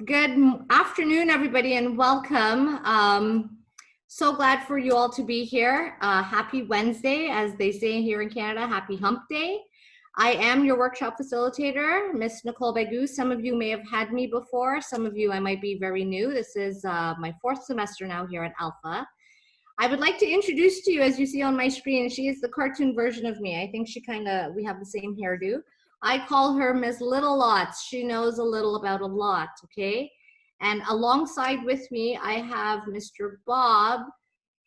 Good afternoon, everybody, and welcome. So glad for you all to be here. Happy Wednesday, as they say here in Canada, happy hump day. I am your workshop facilitator, Miss Nicole Bagu. Some of you may have had me before. Some of you, I might be very new. This is my fourth semester now here at Alpha. I would like to introduce to you, as you see on my screen, she is the cartoon version of me. I think we have the same hairdo. I call her Miss Little Lots. She knows a little about a lot, okay? And alongside with me, I have Mr. Bob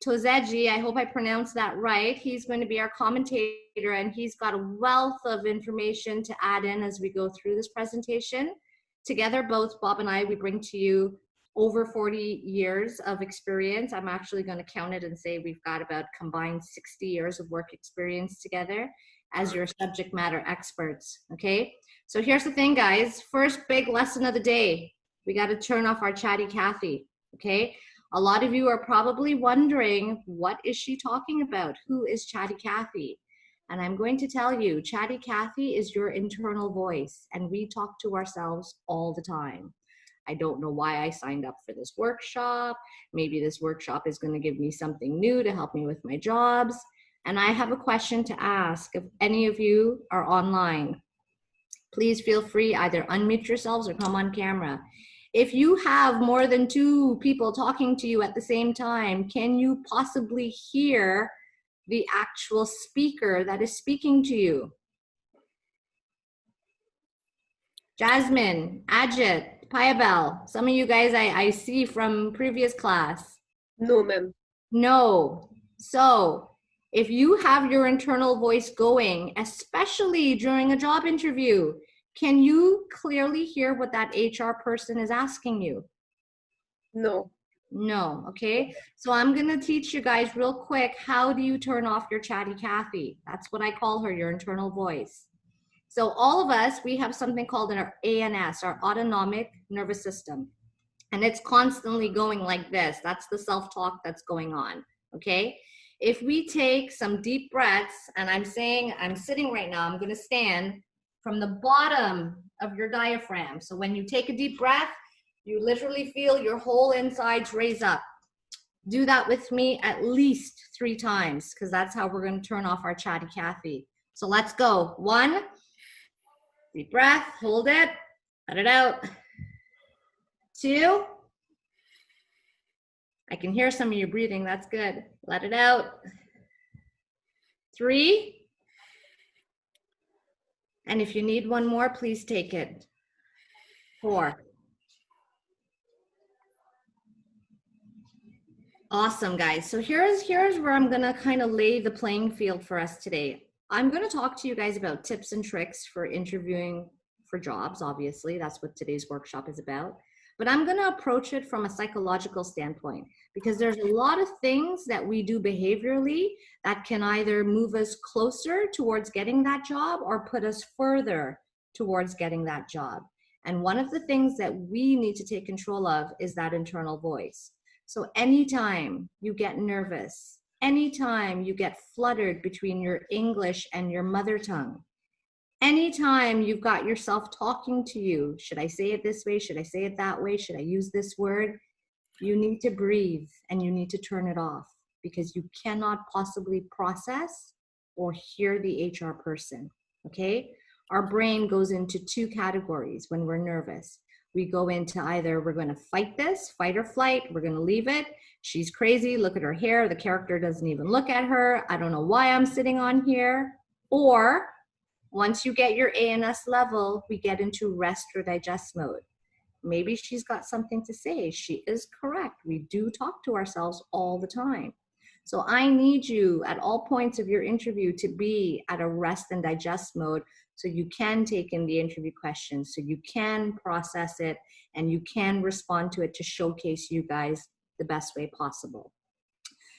Tozeji. I hope I pronounced that right. He's going to be our commentator, and he's got a wealth of information to add in as we go through this presentation. Together, both Bob and I, we bring to you over 40 years of experience. I'm actually going to count it and say we've got about combined 60 years of work experience together as your subject matter experts, okay? So here's the thing, guys. First big lesson of the day. We got to turn off our chatty Cathy, okay? A lot of you are probably wondering, what is she talking about? Who is chatty Cathy? And I'm going to tell you, chatty Cathy is your internal voice, and we talk to ourselves all the time. I don't know why I signed up for this workshop. Maybe this workshop is going to give me something new to help me with my jobs. And I have a question to ask. If any of you are online, please feel free, either unmute yourselves or come on camera. If you have more than two people talking to you at the same time, can you possibly hear the actual speaker that is speaking to you? Jasmine, Ajit, Payabel, some of you guys I see from previous class. No, ma'am. No. So if you have your internal voice going, especially during a job interview, can you clearly hear what that HR person is asking you? No. No, okay? So I'm gonna teach you guys real quick, how do you turn off your chatty Cathy? That's what I call her, your internal voice. So all of us, we have something called our ANS, our autonomic nervous system. And it's constantly going like this. That's the self-talk that's going on, okay? If we take some deep breaths, and I'm sitting right now, I'm gonna stand from the bottom of your diaphragm. So when you take a deep breath, you literally feel your whole insides raise up. Do that with me at least 3 times, because that's how we're gonna turn off our chatty Cathy. So let's go. 1, deep breath, hold it, let it out. 2, I can hear some of you breathing, that's good. Let it out. 3, and if you need one more, please take it. 4. Awesome, guys. So here's where I'm gonna kind of lay the playing field for us today. I'm gonna talk to you guys about tips and tricks for interviewing for jobs, obviously. That's what today's workshop is about. But I'm gonna approach it from a psychological standpoint, because there's a lot of things that we do behaviorally that can either move us closer towards getting that job or put us further towards getting that job. And one of the things that we need to take control of is that internal voice. So anytime you get nervous, anytime you get fluttered between your English and your mother tongue, anytime you've got yourself talking to you, should I say it this way? Should I say it that way? Should I use this word? You need to breathe and you need to turn it off, because you cannot possibly process or hear the HR person, okay? Our brain goes into 2 categories when we're nervous. We go into either we're going to fight this, fight or flight, we're going to leave it. She's crazy, look at her hair, the character doesn't even look at her, I don't know why I'm sitting on here. Or once you get your ANS level, we get into rest or digest mode. Maybe she's got something to say. She is correct. We do talk to ourselves all the time. So I need you at all points of your interview to be at a rest and digest mode, so you can take in the interview questions, so you can process it, and you can respond to it to showcase you guys the best way possible.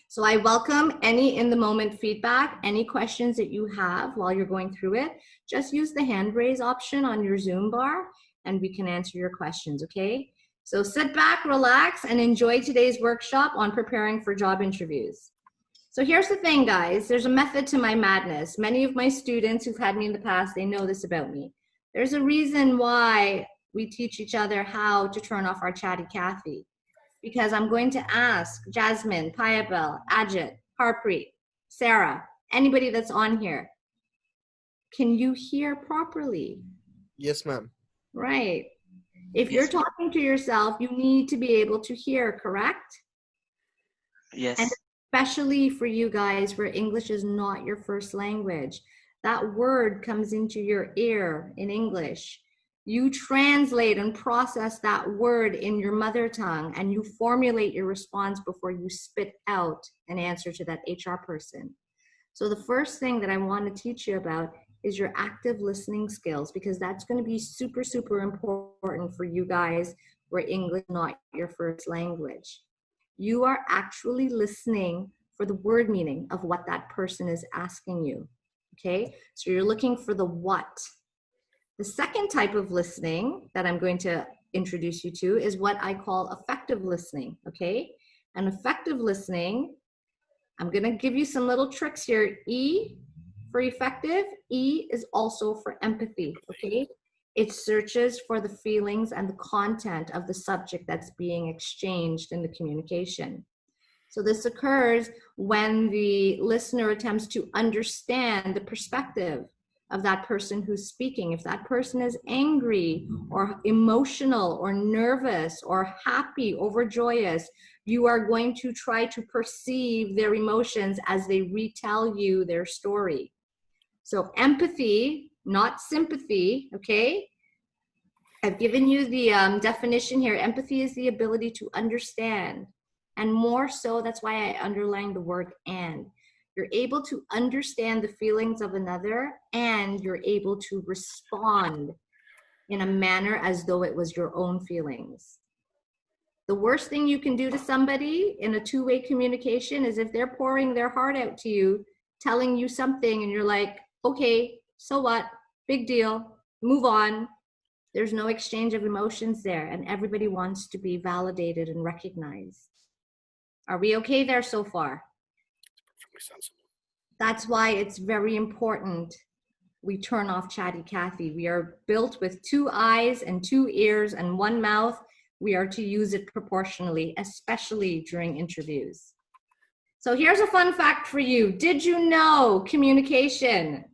So I welcome any in the moment feedback, any questions that you have while you're going through it. Just use the hand raise option on your Zoom bar and we can answer your questions, okay? So sit back, relax, and enjoy today's workshop on preparing for job interviews. So here's the thing, guys. There's a method to my madness. Many of my students who've had me in the past, they know this about me. There's a reason why we teach each other how to turn off our chatty Cathy. Because I'm going to ask Jasmine, Payabel, Ajit, Harpreet, Sarah, anybody that's on here, can you hear properly? Yes, ma'am. Right. If Yes. you're talking to yourself, you need to be able to hear, correct? Yes. And especially for you guys where English is not your first language, that word comes into your ear in English. You translate and process that word in your mother tongue and you formulate your response before you spit out an answer to that HR person. So the first thing that I want to teach you about is your active listening skills, because that's going to be super, super important for you guys where English is not your first language. You are actually listening for the word meaning of what that person is asking you, okay? So you're looking for the what. The second type of listening that I'm going to introduce you to is what I call effective listening, okay? And effective listening, I'm gonna give you some little tricks here. E for effective, E is also for empathy, okay? It searches for the feelings and the content of the subject that's being exchanged in the communication. So this occurs when the listener attempts to understand the perspective of that person who's speaking. If that person is angry or emotional or nervous or happy, overjoyous, you are going to try to perceive their emotions as they retell you their story. So empathy, not sympathy, okay? I've given you the definition here. Empathy is the ability to understand. And more so, that's why I underlined the word and. You're able to understand the feelings of another and you're able to respond in a manner as though it was your own feelings. The worst thing you can do to somebody in a two-way communication is if they're pouring their heart out to you, telling you something and you're like, okay, so what? Big deal, move on. There's no exchange of emotions there and everybody wants to be validated and recognized. Are we okay there so far? That's why it's very important we turn off chatty Cathy. We are built with 2 eyes and 2 ears and 1 mouth. We are to use it proportionally, especially during interviews. So here's a fun fact for you. Did you know communication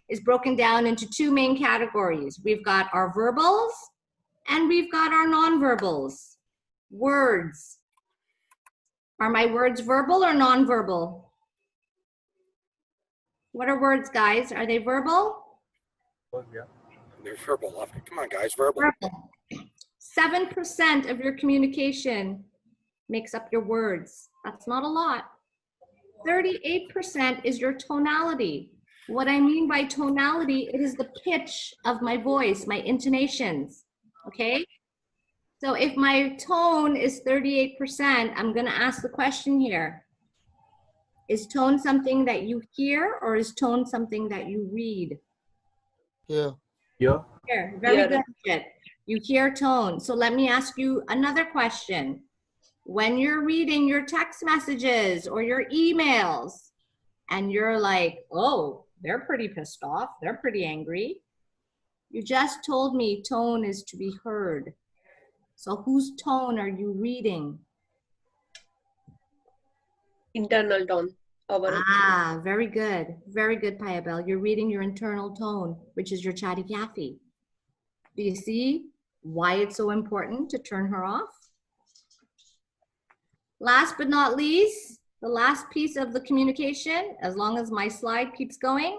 is broken down into 2 main categories? We've got our verbals and we've got our nonverbals. Words. Are my words verbal or nonverbal? What are words, guys? Are they verbal? They're verbal. Come on, guys, verbal. Verbal. 7% of your communication makes up your words. That's not a lot. 38% is your tonality. What I mean by tonality, it is the pitch of my voice, my intonations, okay? So if my tone is 38%, I'm gonna ask the question here. Is tone something that you hear or is tone something that you read? Yeah. Here, very Yeah. good. Ajit. You hear tone. So let me ask you another question. When you're reading your text messages or your emails and you're like, oh, they're pretty pissed off, they're pretty angry. You just told me tone is to be heard. So whose tone are you reading? Internal tone. Ah, very good. Very good, Payabel. You're reading your internal tone, which is your chatty Cathy. Do you see why it's so important to turn her off? Last but not least, the last piece of the communication, as long as my slide keeps going,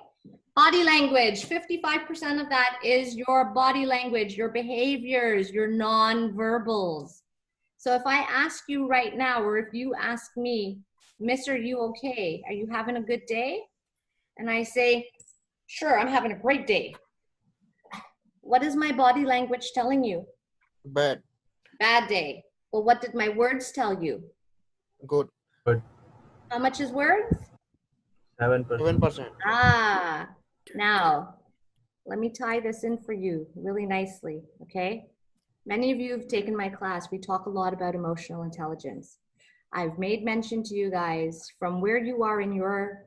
body language. 55% of that is your body language, your behaviors, your non-verbals. So if I ask you right now, or if you ask me, Miss, are you okay? Are you having a good day? And I say, sure, I'm having a great day. What is my body language telling you? Bad. Bad day. Well, what did my words tell you? Good. How much is words? 7%. Ah, now, let me tie this in for you really nicely, okay? Many of you have taken my class. We talk a lot about emotional intelligence. I've made mention to you guys from where you are in your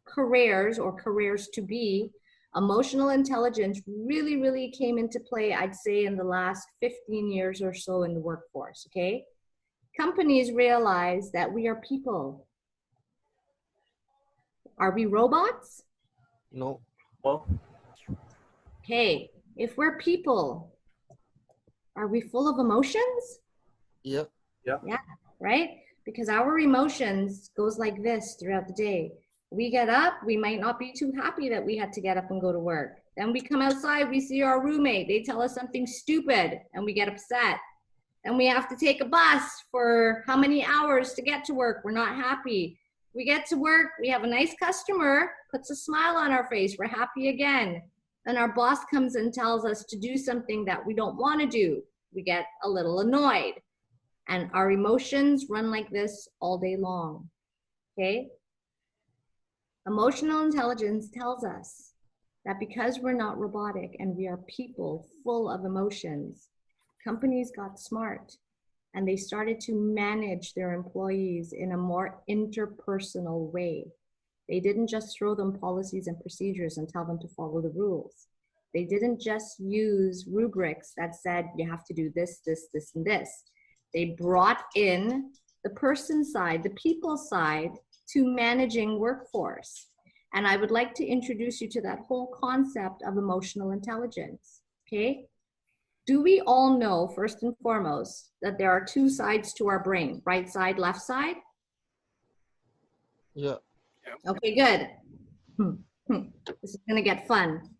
careers or careers to be Emotional intelligence really, really came into play, I'd say, in the last 15 years or so in the workforce, okay? Companies realize that we are people. Are we robots? No. Okay, if we're people, are we full of emotions? Yeah. Yeah, right? Because our emotions goes like this throughout the day. We get up, we might not be too happy that we had to get up and go to work. Then we come outside, we see our roommate, they tell us something stupid and we get upset. And we have to take a bus for how many hours to get to work. We're not happy. We get to work, we have a nice customer, puts a smile on our face, we're happy again. Then our boss comes and tells us to do something that we don't want to do. We get a little annoyed. And our emotions run like this all day long, okay? Emotional intelligence tells us that because we're not robotic and we are people full of emotions, companies got smart and they started to manage their employees in a more interpersonal way. They didn't just throw them policies and procedures and tell them to follow the rules. They didn't just use rubrics that said you have to do this, this, this, and this. They brought in the person side, the people side, to managing workforce. And I would like to introduce you to that whole concept of emotional intelligence, okay? Do we all know, first and foremost, that there are two sides to our brain, right side, left side? Yeah. Okay, good. This is gonna get fun.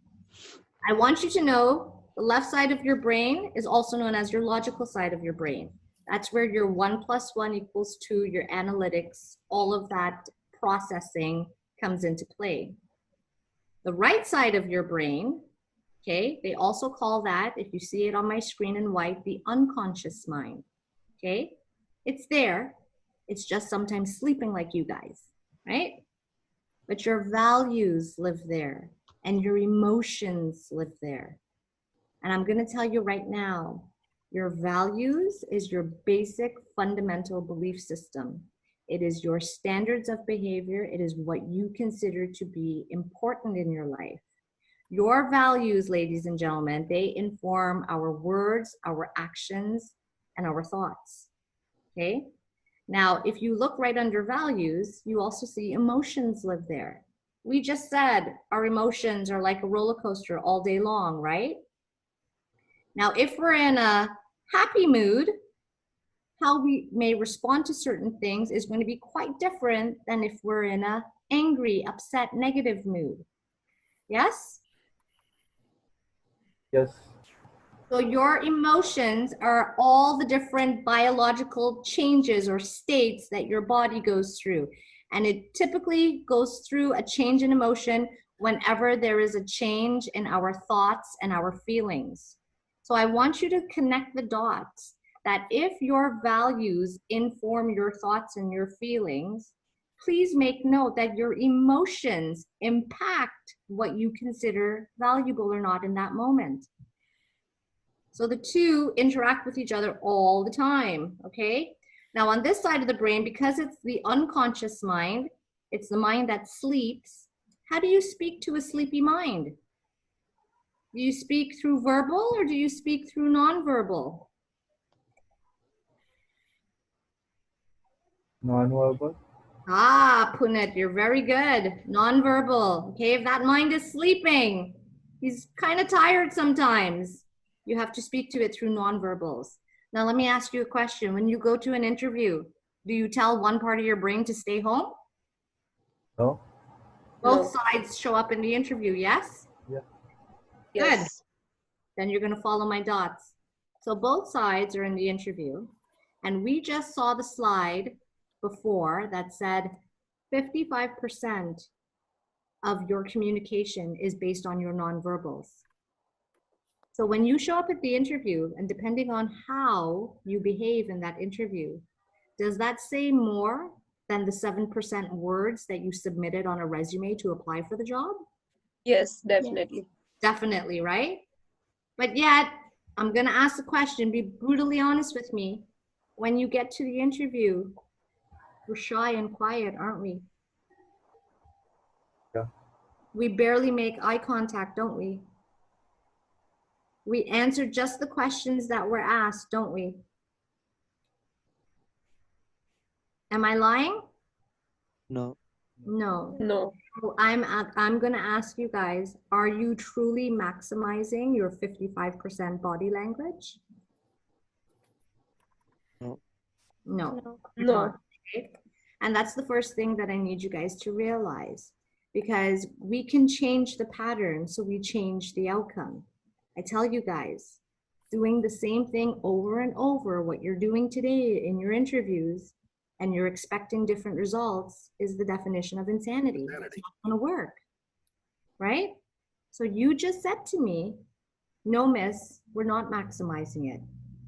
I want you to know the left side of your brain is also known as your logical side of your brain. That's where your 1 + 1 = 2, your analytics, all of that processing comes into play. The right side of your brain, okay, they also call that, if you see it on my screen in white, the unconscious mind, okay? It's there, it's just sometimes sleeping like you guys, right? But your values live there and your emotions live there. And I'm gonna tell you right now, your values is your basic fundamental belief system. It is your standards of behavior. It is what you consider to be important in your life. Your values, ladies and gentlemen, they inform our words, our actions, and our thoughts, okay? Now, if you look right under values, you also see emotions live there. We just said our emotions are like a roller coaster all day long, right? Now, if we're in a happy mood, how we may respond to certain things is going to be quite different than if we're in a angry, upset, negative mood. Yes? Yes. So your emotions are all the different biological changes or states that your body goes through. And it typically goes through a change in emotion whenever there is a change in our thoughts and our feelings. So I want you to connect the dots that if your values inform your thoughts and your feelings, please make note that your emotions impact what you consider valuable or not in that moment. So the two interact with each other all the time, okay? Now on this side of the brain, because it's the unconscious mind, it's the mind that sleeps, how do you speak to a sleepy mind? Do you speak through verbal or do you speak through nonverbal? Non-verbal. Ah, Puneet, you're very good. Nonverbal. Okay, if that mind is sleeping, he's kind of tired sometimes. You have to speak to it through nonverbals. Now, let me ask you a question. When you go to an interview, do you tell one part of your brain to stay home? No. Both No. sides show up in the interview, yes? Yeah. Yes. Then you're going to follow my dots. So both sides are in the interview. And we just saw the slide before that said 55% of your communication is based on your nonverbals. So when you show up at the interview, and depending on how you behave in that interview, does that say more than the 7% words that you submitted on a resume to apply for the job? Yes, definitely. Definitely, right? But yet, I'm gonna ask the question, be brutally honest with me. When you get to the interview, we're shy and quiet, aren't we? Yeah. We barely make eye contact, don't we? We answer just the questions that were asked, don't we? Am I lying? No. No. No. So I'm going to ask you guys, are you truly maximizing your 55% body language? No. No. No. you're not, right? And that's the first thing that I need you guys to realize, because we can change the pattern, so we change the outcome. I tell you guys, doing the same thing over and over, what you're doing today in your interviews, and you're expecting different results, is the definition of insanity. It's not going to work, right? So you just said to me, no, miss, we're not maximizing it.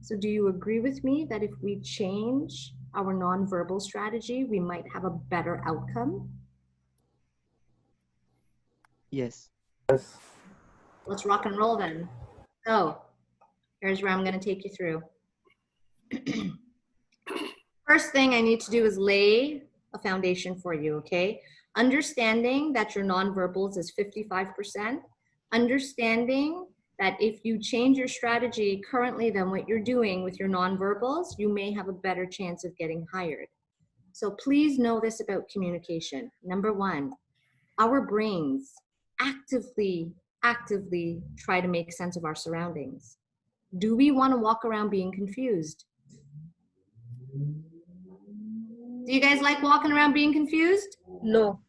So do you agree with me that if we change our nonverbal strategy, we might have a better outcome? Yes. Yes. Let's rock and roll then. So here's where I'm going to take you through. First thing I need to do is lay a foundation for you, okay? Understanding that your nonverbals is 55%. Understanding that if you change your strategy currently than what you're doing with your nonverbals, you may have a better chance of getting hired. So please know this about communication. Number one, our brains actively try to make sense of our surroundings. Do we want to walk around being confused? Do you guys like walking around being confused? No.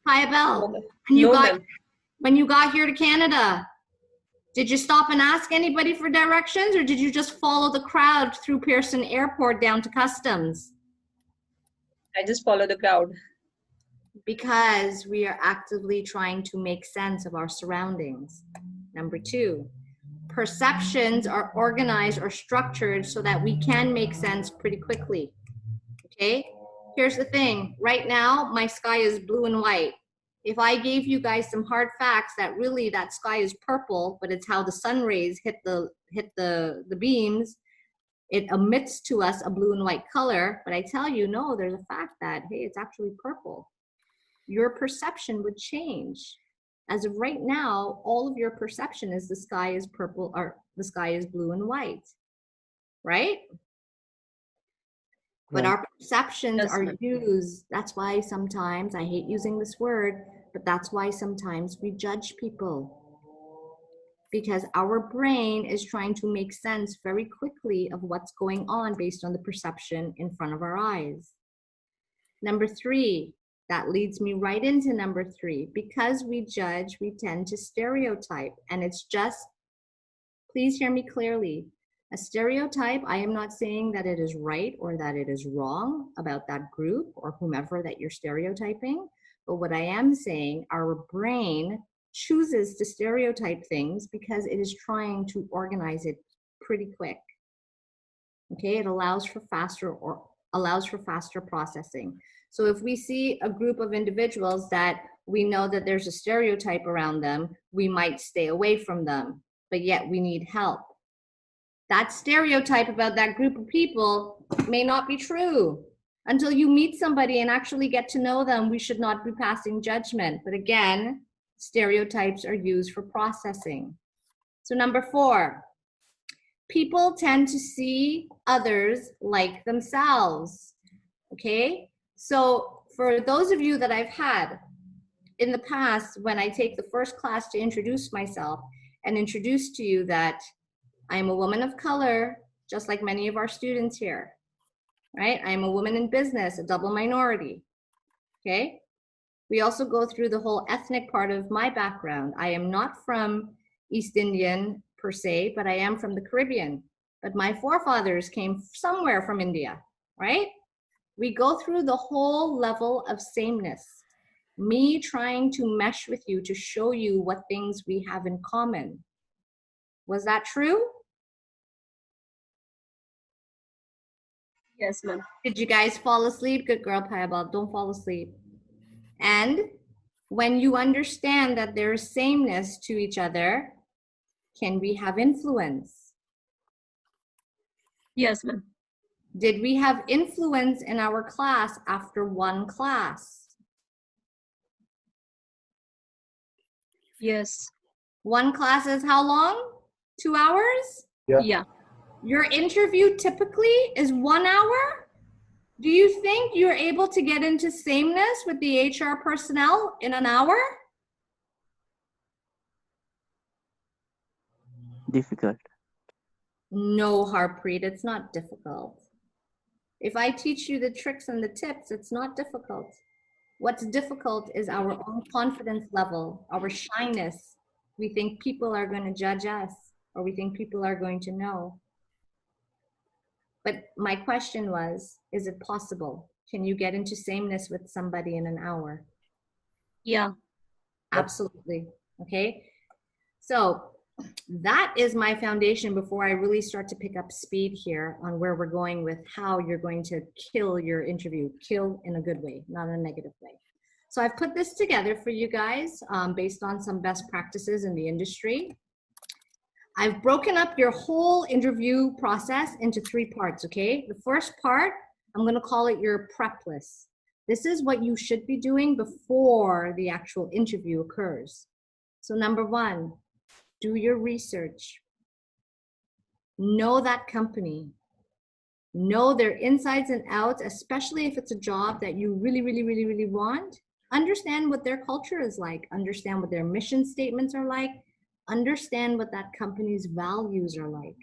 Hi, Belle. No, When you got here to Canada, did you stop and ask anybody for directions, or did you just follow the crowd through Pearson Airport down to customs? I just follow the crowd. Because we are actively trying to make sense of our surroundings. Number two, perceptions are organized or structured so that we can make sense pretty quickly. Okay? Here's the thing. Right now, my sky is blue and white. If I gave you guys some hard facts that really that sky is purple, but it's how the sun rays hit the beams, it emits to us a blue and white color. But I tell you, no, there's a fact that, hey, it's actually purple. Your perception would change. As of right now, all of your perception is the sky is purple, or the sky is blue and white, right? But our perceptions are used. That's why sometimes, I hate using this word, but that's why sometimes we judge people. Because our brain is trying to make sense very quickly of what's going on based on the perception in front of our eyes. Number three, that leads me right into number three. Because we judge, we tend to stereotype. And it's just, please hear me clearly. A stereotype, I am not saying that it is right or that it is wrong about that group or whomever that you're stereotyping. But what I am saying, our brain chooses to stereotype things because it is trying to organize it pretty quick. Okay, it allows for faster processing. So if we see a group of individuals that we know that there's a stereotype around them, we might stay away from them, but yet we need help. That stereotype about that group of people may not be true. Until you meet somebody and actually get to know them, we should not be passing judgment. But again, stereotypes are used for processing. So number four, people tend to see others like themselves, okay? So for those of you that I've had in the past, when I take the first class to introduce myself and introduce to you that I am a woman of color, just like many of our students here, right? I am a woman in business, a double minority, okay? We also go through the whole ethnic part of my background. I am not from East Indian per se, but I am from the Caribbean. But my forefathers came somewhere from India, right? We go through the whole level of sameness. Me trying to mesh with you to show you what things we have in common. Was that true? Yes, ma'am. Did you guys fall asleep? Good girl, Payabal, don't fall asleep. And when you understand that there's sameness to each other, can we have influence? Yes, ma'am. Did we have influence in our class after one class? Yes. One class is how long? 2 hours? Yeah. Your interview typically is 1 hour? Do you think you're able to get into sameness with the HR personnel in an hour? Difficult. No, Harpreet, it's not difficult. If I teach you the tricks and the tips, it's not difficult. What's difficult is our own confidence level, our shyness. We think people are going to judge us, or we think people are going to know. But my question was, is it possible? Can you get into sameness with somebody in an hour? Yeah. Absolutely. Okay. So that is my foundation before I really start to pick up speed here on where we're going with how you're going to kill your interview, kill in a good way, not in a negative way. So I've put this together for you guys based on some best practices in the industry. I've broken up your whole interview process into 3 parts, okay? The first part, I'm gonna call it your prep list. This is what you should be doing before the actual interview occurs. So number 1, do your research. Know that company. Know their insides and outs, especially if it's a job that you really want. Understand what their culture is like. Understand what their mission statements are like. Understand what that company's values are like.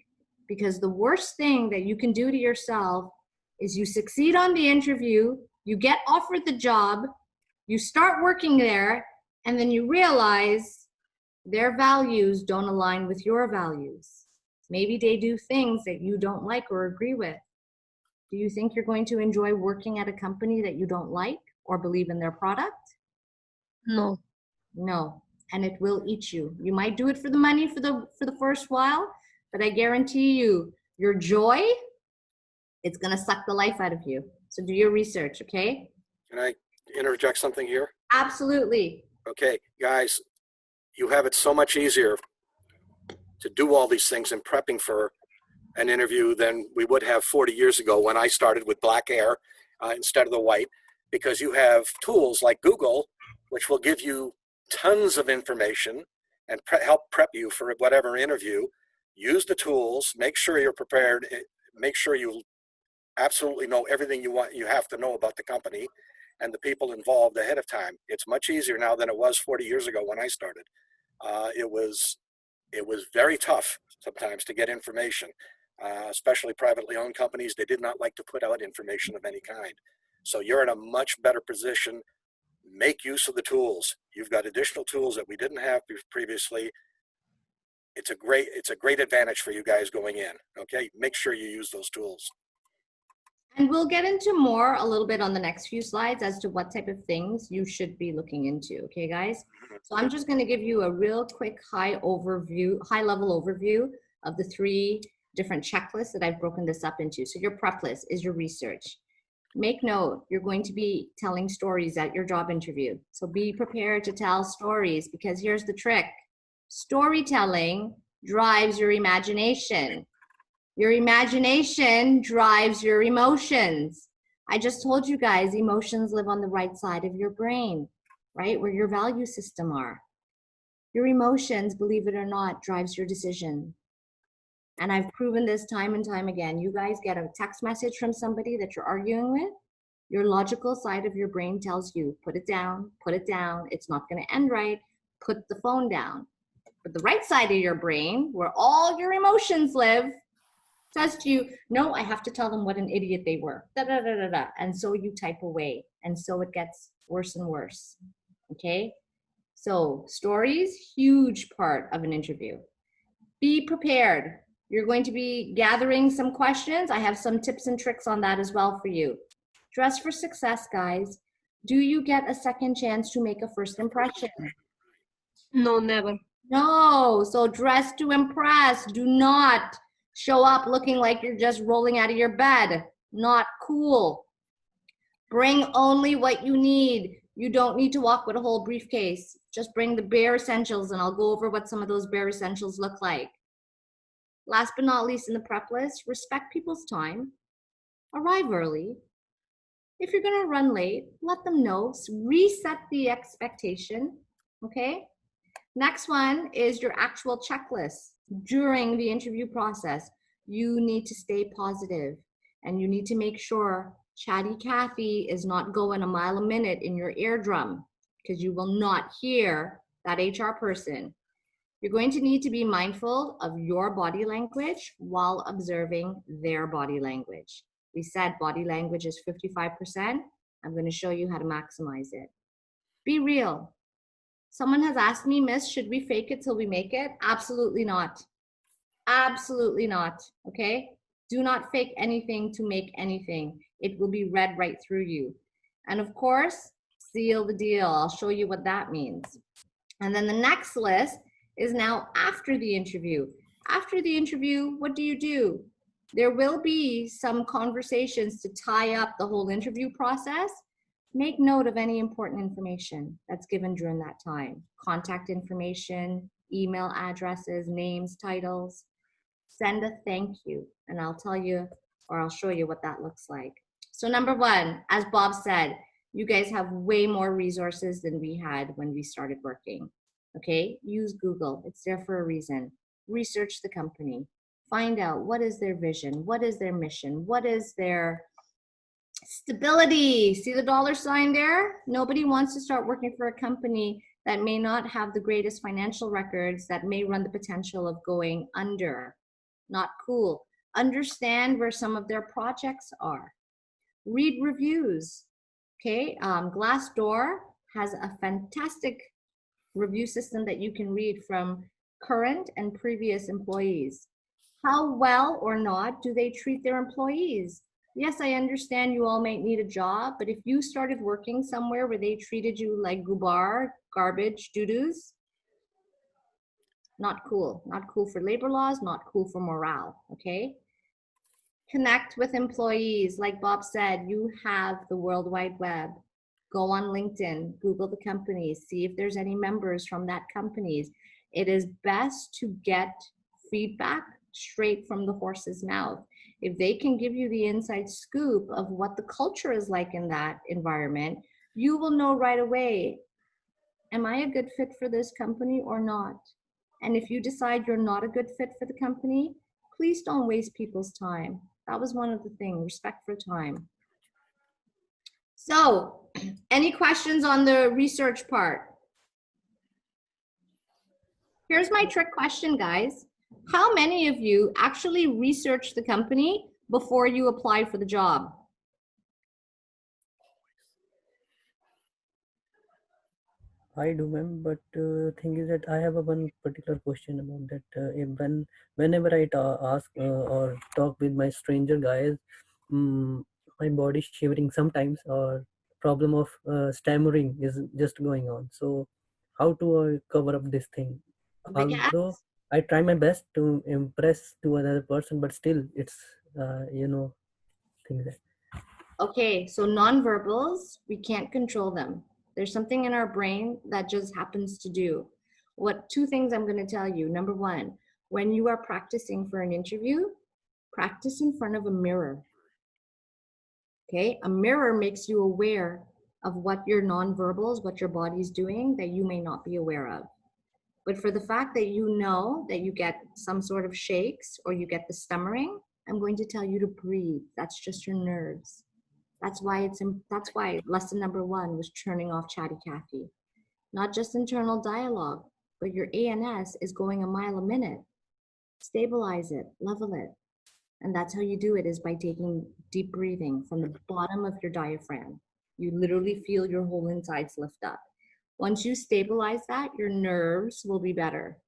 Because the worst thing that you can do to yourself is you succeed on the interview, you get offered the job, you start working there, and then you realize their values don't align with your values. Maybe they do things that you don't like or agree with. Do you think you're going to enjoy working at a company that you don't like or believe in their product? No. No, and it will eat you. You might do it for the money for the first while, but I guarantee you, your joy, it's gonna suck the life out of you. So do your research, okay? Can I interject something here? Absolutely. Okay, guys, you have it so much easier to do all these things in prepping for an interview than we would have 40 years ago when I started with black hair instead of the white, because you have tools like Google, which will give you tons of information and help prep you for whatever interview. Use the tools, make sure you're prepared, make sure you absolutely know everything you have to know about the company and the people involved ahead of time. It's much easier now than it was 40 years ago when I started. It was very tough sometimes to get information, especially privately owned companies. They did not like to put out information of any kind. So you're in a much better position. Make use of the tools. You've got additional tools that we didn't have previously. It's a great advantage for you guys going in. Okay, make sure you use those tools. And we'll get into more a little bit on the next few slides as to what type of things you should be looking into. Okay, guys? So I'm just going to give you a real quick high level overview of the 3 different checklists that I've broken this up into. So your prep list is your research. Make note, you're going to be telling stories at your job interview. So be prepared to tell stories, because here's the trick. Storytelling drives your imagination. Your imagination drives your emotions. I just told you guys, emotions live on the right side of your brain, right? Where your value system are. Your emotions, believe it or not, drives your decision. And I've proven this time and time again. You guys get a text message from somebody that you're arguing with, your logical side of your brain tells you, put it down, it's not gonna end right, put the phone down. But the right side of your brain, where all your emotions live, says to you, no, I have to tell them what an idiot they were, and so you type away, and so it gets worse and worse, okay? So stories, huge part of an interview. Be prepared. You're going to be gathering some questions. I have some tips and tricks on that as well for you. Dress for success, guys. Do you get a second chance to make a first impression? No, never. No, so dress to impress. Do not show up looking like you're just rolling out of your bed. Not cool. Bring only what you need. You don't need to walk with a whole briefcase. Just bring the bare essentials, and I'll go over what some of those bare essentials look like. Last but not least in the prep list, respect people's time. Arrive early. If you're gonna run late, let them know. Reset the expectation, okay? Next one is your actual checklist. During the interview process, you need to stay positive and you need to make sure Chatty Cathy is not going a mile a minute in your eardrum because you will not hear that HR person. You're going to need to be mindful of your body language while observing their body language. We said body language is 55%. I'm going to show you how to maximize it. Be real. Someone has asked me, Miss, should we fake it till we make it? Absolutely not. Absolutely not. Okay? Do not fake anything to make anything. It will be read right through you. And of course, seal the deal. I'll show you what that means. And then the next list is now after the interview. After the interview, what do? There will be some conversations to tie up the whole interview process. Make note of any important information that's given during that time. Contact information, email addresses, names, titles. Send a thank you, and I'll tell you, or I'll show you what that looks like. So number one, as Bob said, you guys have way more resources than we had when we started working. Okay, use Google. It's there for a reason. Research the company. Find out what is their vision, what is their mission, what is their stability. See the dollar sign there? Nobody wants to start working for a company that may not have the greatest financial records, that may run the potential of going under. Not cool. Understand where some of their projects are. Read reviews. Okay, Glassdoor has a fantastic review system that you can read from current and previous employees. How well or not do they treat their employees? Yes, I understand you all might need a job, but if you started working somewhere where they treated you like gubar, garbage, doo-doos, not cool. Not cool for labor laws, not cool for morale, okay? Connect with employees. Like Bob said, you have the World Wide Web. Go on LinkedIn, Google the companies, see if there's any members from that companies. It is best to get feedback straight from the horse's mouth. If they can give you the inside scoop of what the culture is like in that environment, you will know right away, am I a good fit for this company or not? And if you decide you're not a good fit for the company, please don't waste people's time. That was one of the things, respect for time. So, any questions on the research part? Here's my trick question, guys. How many of you actually researched the company before you applied for the job? I do, ma'am. But thing is that I have a one particular question about that. Whenever I ask or talk with my stranger guys, my body shivering sometimes, or problem of stammering is just going on. So, how to cover up this thing? Because, Although I try my best to impress to another person, but still, it's things that. okay, so nonverbals, we can't control them. There's something in our brain that just happens to do. Two things I'm going to tell you. Number one, when you are practicing for an interview, practice in front of a mirror. Okay, a mirror makes you aware of what your nonverbals, what your body's doing that you may not be aware of. But for the fact that you know that you get some sort of shakes or you get the stammering, I'm going to tell you to breathe. That's just your nerves. That's why lesson number one was turning off Chatty Cathy. Not just internal dialogue, but your ANS is going a mile a minute. Stabilize it, level it. And that's how you do it, is by taking deep breathing from the bottom of your diaphragm. You literally feel your whole insides lift up. Once you stabilize that, your nerves will be better.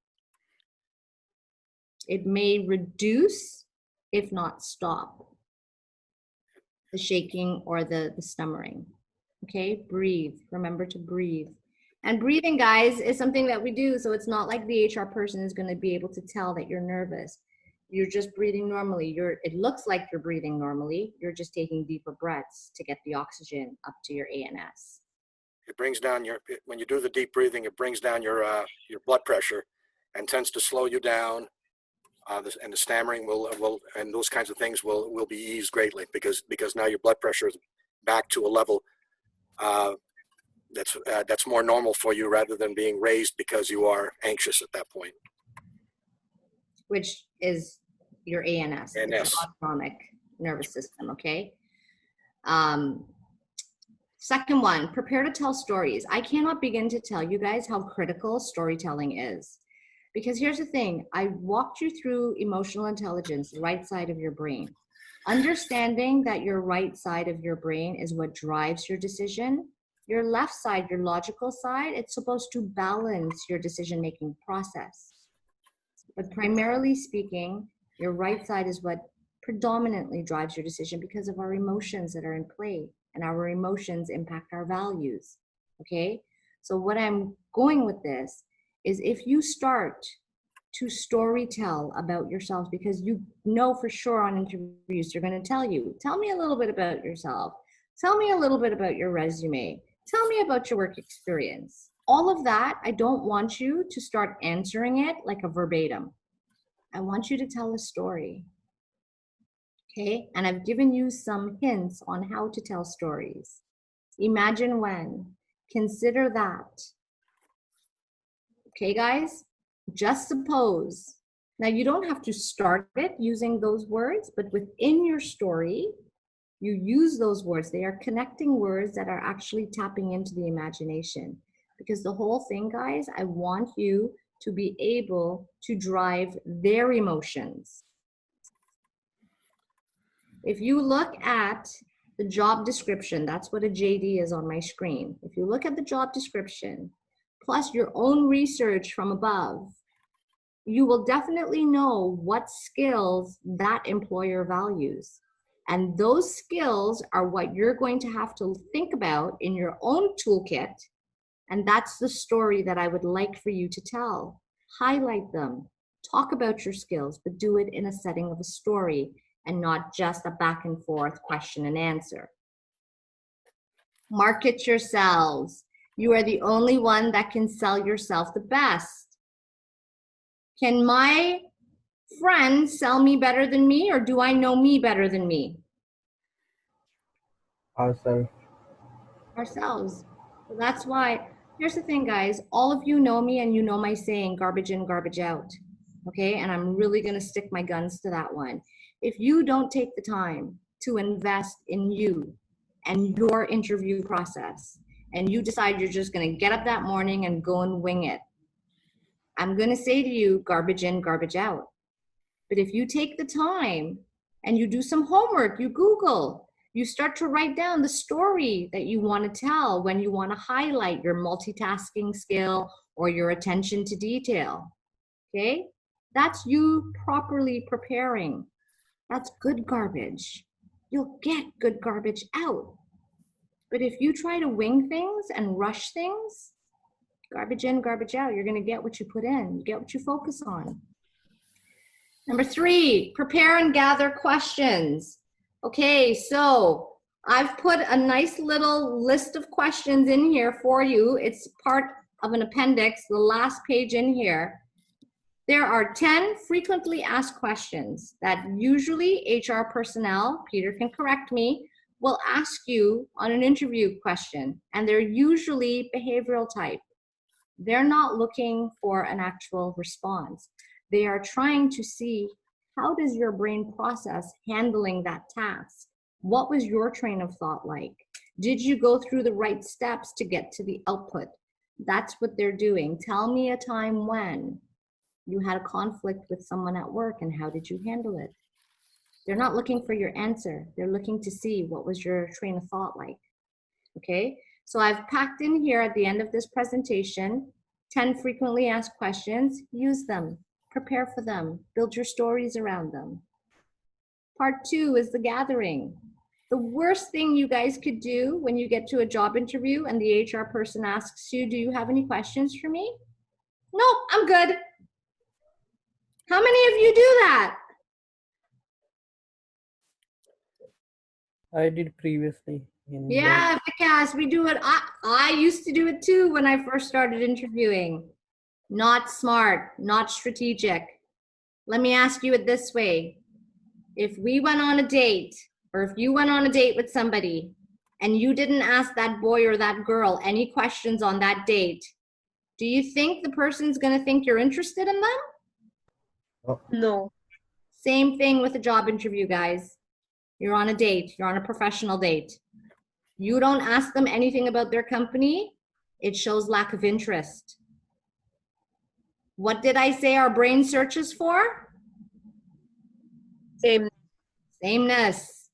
It may reduce, if not stop, the shaking or the stammering. Okay, breathe. Remember to breathe. And breathing, guys, is something that we do. So it's not like the HR person is going to be able to tell that you're nervous. You're just breathing normally. It looks like you're breathing normally. You're just taking deeper breaths to get the oxygen up to your ANS. It brings down when you do the deep breathing, it brings down your blood pressure and tends to slow you down. And the stammering will and those kinds of things will be eased greatly because now your blood pressure is back to a level that's more normal for you rather than being raised because you are anxious at that point. Which is your ANS, it's ANS. your autonomic nervous system, okay? Second one, prepare to tell stories. I cannot begin to tell you guys how critical storytelling is. Because here's the thing, I walked you through emotional intelligence, the right side of your brain. Understanding that your right side of your brain is what drives your decision. Your left side, your logical side, it's supposed to balance your decision-making process. But primarily speaking, your right side is what predominantly drives your decision because of our emotions that are in play, and our emotions impact our values, okay? So what I'm going with this is if you start to storytell about yourself, because you know for sure on interviews, they're gonna tell you, tell me a little bit about yourself. Tell me a little bit about your resume. Tell me about your work experience. All of that, I don't want you to start answering it like a verbatim. I want you to tell a story, okay? And I've given you some hints on how to tell stories. Imagine when, consider that. Okay, guys? Just suppose. Now, you don't have to start it using those words, but within your story, you use those words. They are connecting words that are actually tapping into the imagination. Because the whole thing, guys, I want you to be able to drive their emotions. If you look at the job description, that's what a JD is on my screen. If you look at the job description, plus your own research from above, you will definitely know what skills that employer values. And those skills are what you're going to have to think about in your own toolkit. And that's the story that I would like for you to tell. Highlight them, talk about your skills, but do it in a setting of a story and not just a back and forth question and answer. Market yourselves. You are the only one that can sell yourself the best. Can my friends sell me better than me, or do I know me better than me? Ourselves. Ourselves. So that's why, here's the thing, guys. All of you know me and you know my saying, garbage in, garbage out. Okay, and I'm really gonna stick my guns to that one. If you don't take the time to invest in you and your interview process, and you decide you're just gonna get up that morning and go and wing it, I'm gonna say to you, garbage in, garbage out. But if you take the time and you do some homework, you Google, you start to write down the story that you want to tell when you want to highlight your multitasking skill or your attention to detail, okay? That's you properly preparing. That's good garbage. You'll get good garbage out. But if you try to wing things and rush things, garbage in, garbage out, you're going to get what you put in, you get what you focus on. Number 3, prepare and gather questions. Okay, so I've put a nice little list of questions in here for you. It's part of an appendix, the last page in here. There are 10 frequently asked questions that usually HR personnel, Peter can correct me, will ask you on an interview question, and they're usually behavioral type. They're not looking for an actual response. They are trying to see, how does your brain process handling that task? What was your train of thought like? Did you go through the right steps to get to the output? That's what they're doing. Tell me a time when you had a conflict with someone at work and how did you handle it? They're not looking for your answer. They're looking to see what was your train of thought like, okay? So I've packed in here at the end of this presentation 10 frequently asked questions. Use them, prepare for them, build your stories around them. Part 2 is the gathering. The worst thing you guys could do when you get to a job interview and the HR person asks you, do you have any questions for me? No, I'm good. How many of you do that? I did previously. Yeah, Vikas, we do it. I used to do it too when I first started interviewing. Not smart, not strategic. Let me ask you it this way. If we went on a date, or if you went on a date with somebody and you didn't ask that boy or that girl any questions on that date, do you think the person's going to think you're interested in them? No. Same thing with a job interview, guys. You're on a date, you're on a professional date. You don't ask them anything about their company, it shows lack of interest. What did I say our brain searches for? Same. Sameness.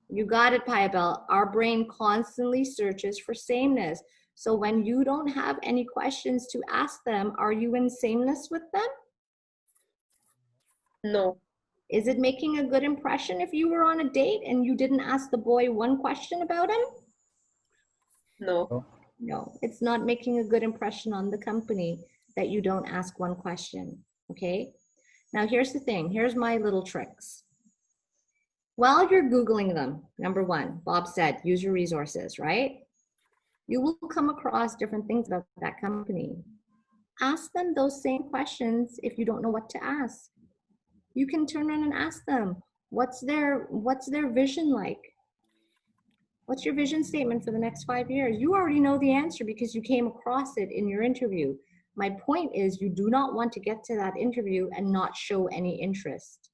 You got it, Piabel. Our brain constantly searches for sameness. So when you don't have any questions to ask them, are you in sameness with them? No. Is it making a good impression if you were on a date and you didn't ask the boy one question about him? No. No, it's not making a good impression on the company that you don't ask one question, okay? Now here's the thing, here's my little tricks. While you're Googling them, number one, Bob said, use your resources, right? You will come across different things about that company. Ask them those same questions if you don't know what to ask. You can turn around and ask them, what's their vision like? What's your vision statement for the next 5 years? You already know the answer because you came across it in your interview. My point is you do not want to get to that interview and not show any interest.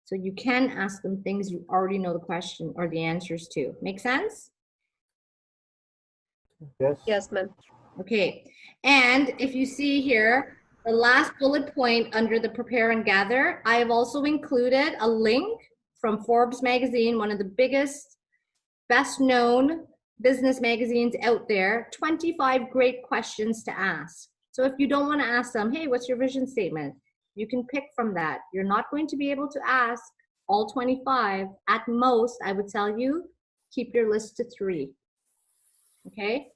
So you can ask them things you already know the question or the answers to. Make sense? Yes. Yes, ma'am. Okay, and if you see here, the last bullet point under the prepare and gather, I have also included a link from Forbes magazine, one of the biggest, best known business magazines out there, 25 great questions to ask. So if you don't want to ask them, hey, what's your vision statement? You can pick from that. You're not going to be able to ask all 25. At most, I would tell you, keep your list to 3. Okay?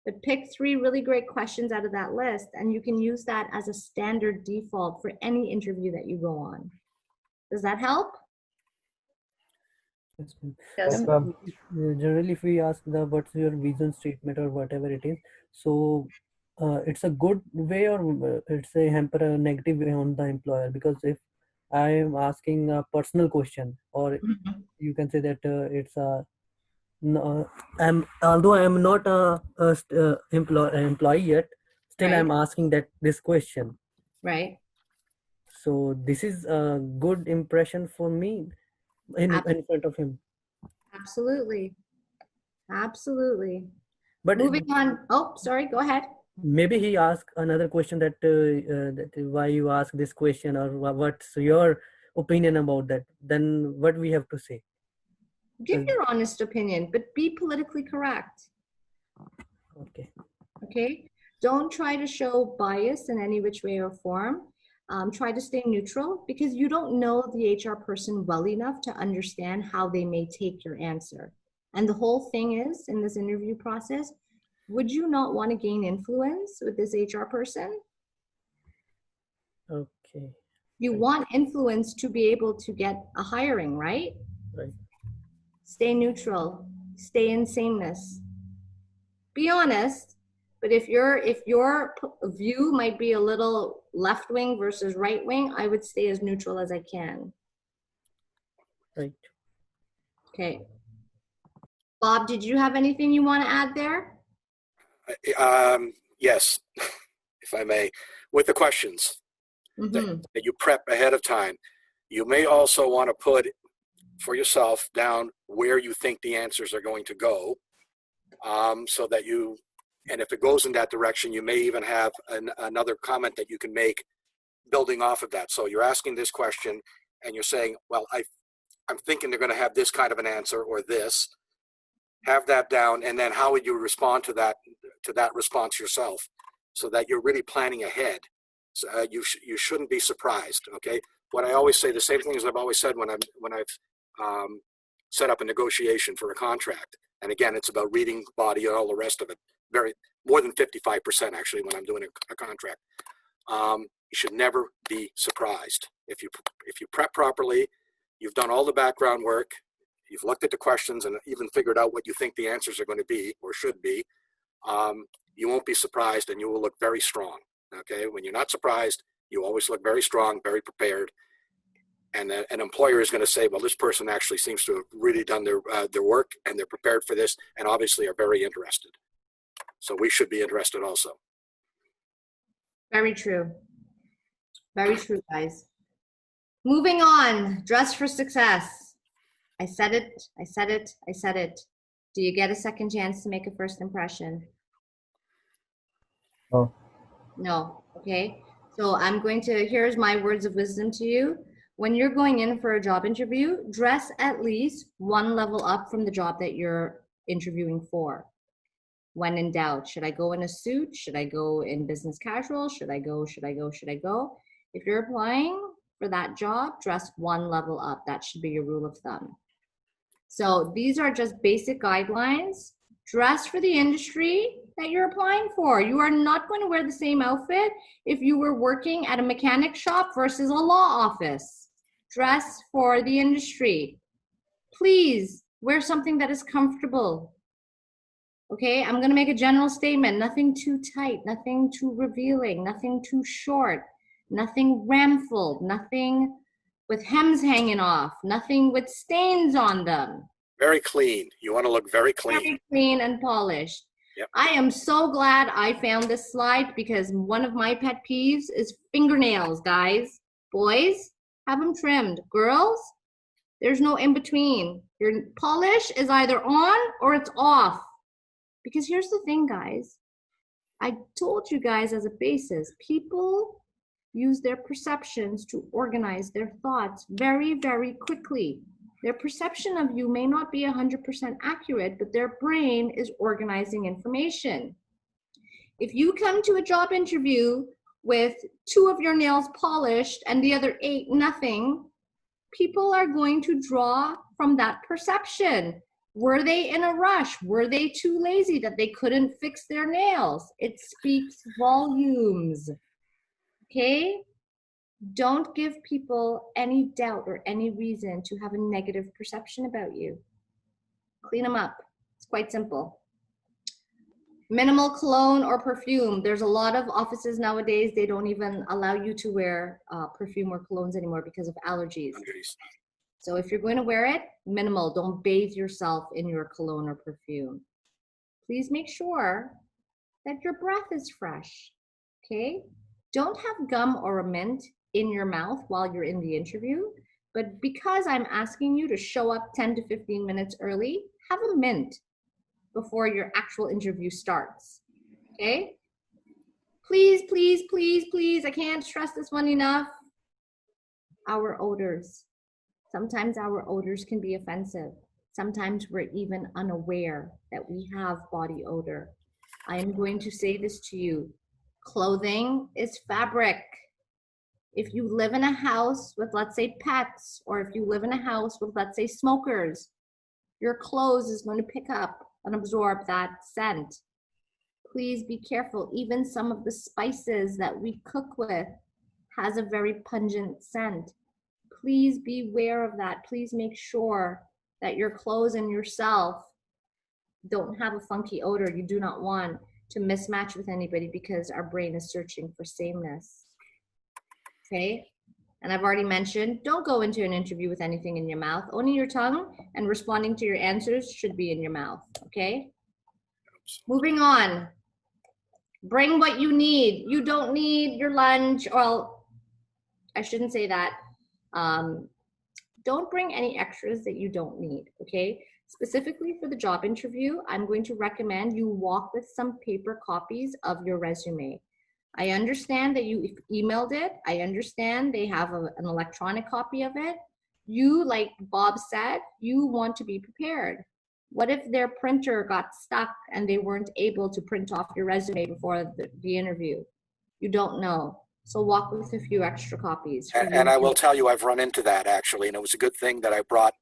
But pick 3 really great questions out of that list, and you can use that as a standard default for any interview that you go on. Does that help? Yes, ma'am. Yes. Generally, if we ask the what's your vision statement or whatever it is, so it's a good way or it's a hamper a negative way on the employer, because if I am asking a personal question, or you can say that it's a no, although I am not a employee yet, still Right. I'm asking this question. Right. So this is a good impression for me in front of him. Absolutely. Absolutely. But Moving on. Oh, sorry, go ahead. maybe he asked another question that why you ask this question, or what's your opinion about that. Then what we have to say? Give your honest opinion, but be politically correct. Okay. Okay? Don't try to show bias in any which way or form. Try to stay neutral, because you don't know the HR person well enough to understand how they may take your answer. And the whole thing is, in this interview process, would you not want to gain influence with this HR person? Okay. You want influence to be able to get a hiring, right? Right. Stay neutral, stay in sameness. Be honest, but if your view might be a little left wing versus right wing, I would stay as neutral as I can. Right. Okay. Bob, did you have anything you want to add there? Yes, if I may, with the questions that you prep ahead of time. You may also want to put for yourself down where you think the answers are going to go, so that and if it goes in that direction, you may even have another comment that you can make building off of that. So you're asking this question and you're saying, well, I'm thinking they're going to have this kind of an answer or this. Have that down, and then how would you respond to that response yourself, so that you're really planning ahead. So you shouldn't be surprised. Okay, what I always say, the same thing as I've always said when I've set up a negotiation for a contract. And again, it's about reading the body and all the rest of it. More than 55% actually when I'm doing a contract. You should never be surprised if you prep properly. You've done all the background work. You've looked at the questions and even figured out what you think the answers are going to be or should be. You won't be surprised, and you will look very strong. Okay, when you're not surprised, you always look very strong, very prepared. And an employer is going to say, well, this person actually seems to have really done their work, and they're prepared for this, and obviously are very interested. So we should be interested also. Very true. Very true, guys. Moving on, dress for success. I said it, I said it, I said it. Do you get a second chance to make a first impression? No. No, okay. So I'm going to, here's my words of wisdom to you. When you're going in for a job interview, dress at least one level up from the job that you're interviewing for. When in doubt, should I go in a suit? Should I go in business casual? Should I go? If you're applying for that job, dress one level up. That should be your rule of thumb. So these are just basic guidelines. Dress for the industry that you're applying for. You are not going to wear the same outfit if you were working at a mechanic shop versus a law office. Dress for the industry. Please wear something that is comfortable. Okay, I'm going to make a general statement. Nothing too tight, nothing too revealing, nothing too short, nothing ramfled, nothing with hems hanging off, nothing with stains on them. Very clean. You want to look very clean. Very clean and polished. Yep. I am so glad I found this slide because one of my pet peeves is fingernails, guys. Boys, have them trimmed. Girls, there's no in between. Your polish is either on or it's off. Because here's the thing, guys. I told you guys as a basis, people use their perceptions to organize their thoughts very, very quickly. Their perception of you may not be 100% accurate, but their brain is organizing information. If you come to a job interview with 2 of your nails polished and the other 8 nothing, people are going to draw from that perception. Were they in a rush? Were they too lazy that they couldn't fix their nails? It speaks volumes. Okay? Don't give people any doubt or any reason to have a negative perception about you. Clean them up. It's quite simple. Minimal cologne or perfume. There's a lot of offices nowadays, they don't even allow you to wear perfume or colognes anymore because of allergies. So if you're going to wear it, minimal. Don't bathe yourself in your cologne or perfume. Please make sure that your breath is fresh, okay? Don't have gum or a mint in your mouth while you're in the interview, but because I'm asking you to show up 10 to 15 minutes early, have a mint before your actual interview starts, okay? Please, please, please, please, I can't stress this one enough. Our odors. Sometimes our odors can be offensive. Sometimes we're even unaware that we have body odor. I am going to say this to you. Clothing is fabric. If you live in a house with, let's say, pets, or if you live in a house with, let's say, smokers, your clothes is going to pick up and absorb that scent. Please be careful. Even some of the spices that we cook with has a very pungent scent. Please be aware of that. Please make sure that your clothes and yourself don't have a funky odor. You do not want to mismatch with anybody because our brain is searching for sameness. Okay? And I've already mentioned, don't go into an interview with anything in your mouth. Only your tongue and responding to your answers should be in your mouth. Okay? Moving on. Bring what you need. You don't need your lunch. Well, I shouldn't say that. Don't bring any extras that you don't need, okay? Specifically for the job interview, I'm going to recommend you walk with some paper copies of your resume. I understand that you emailed it. I understand they have an electronic copy of it. You, like Bob said, you want to be prepared. What if their printer got stuck and they weren't able to print off your resume before the interview? You don't know. So walk with a few extra copies. And I will tell you, I've run into that actually, and it was a good thing that I brought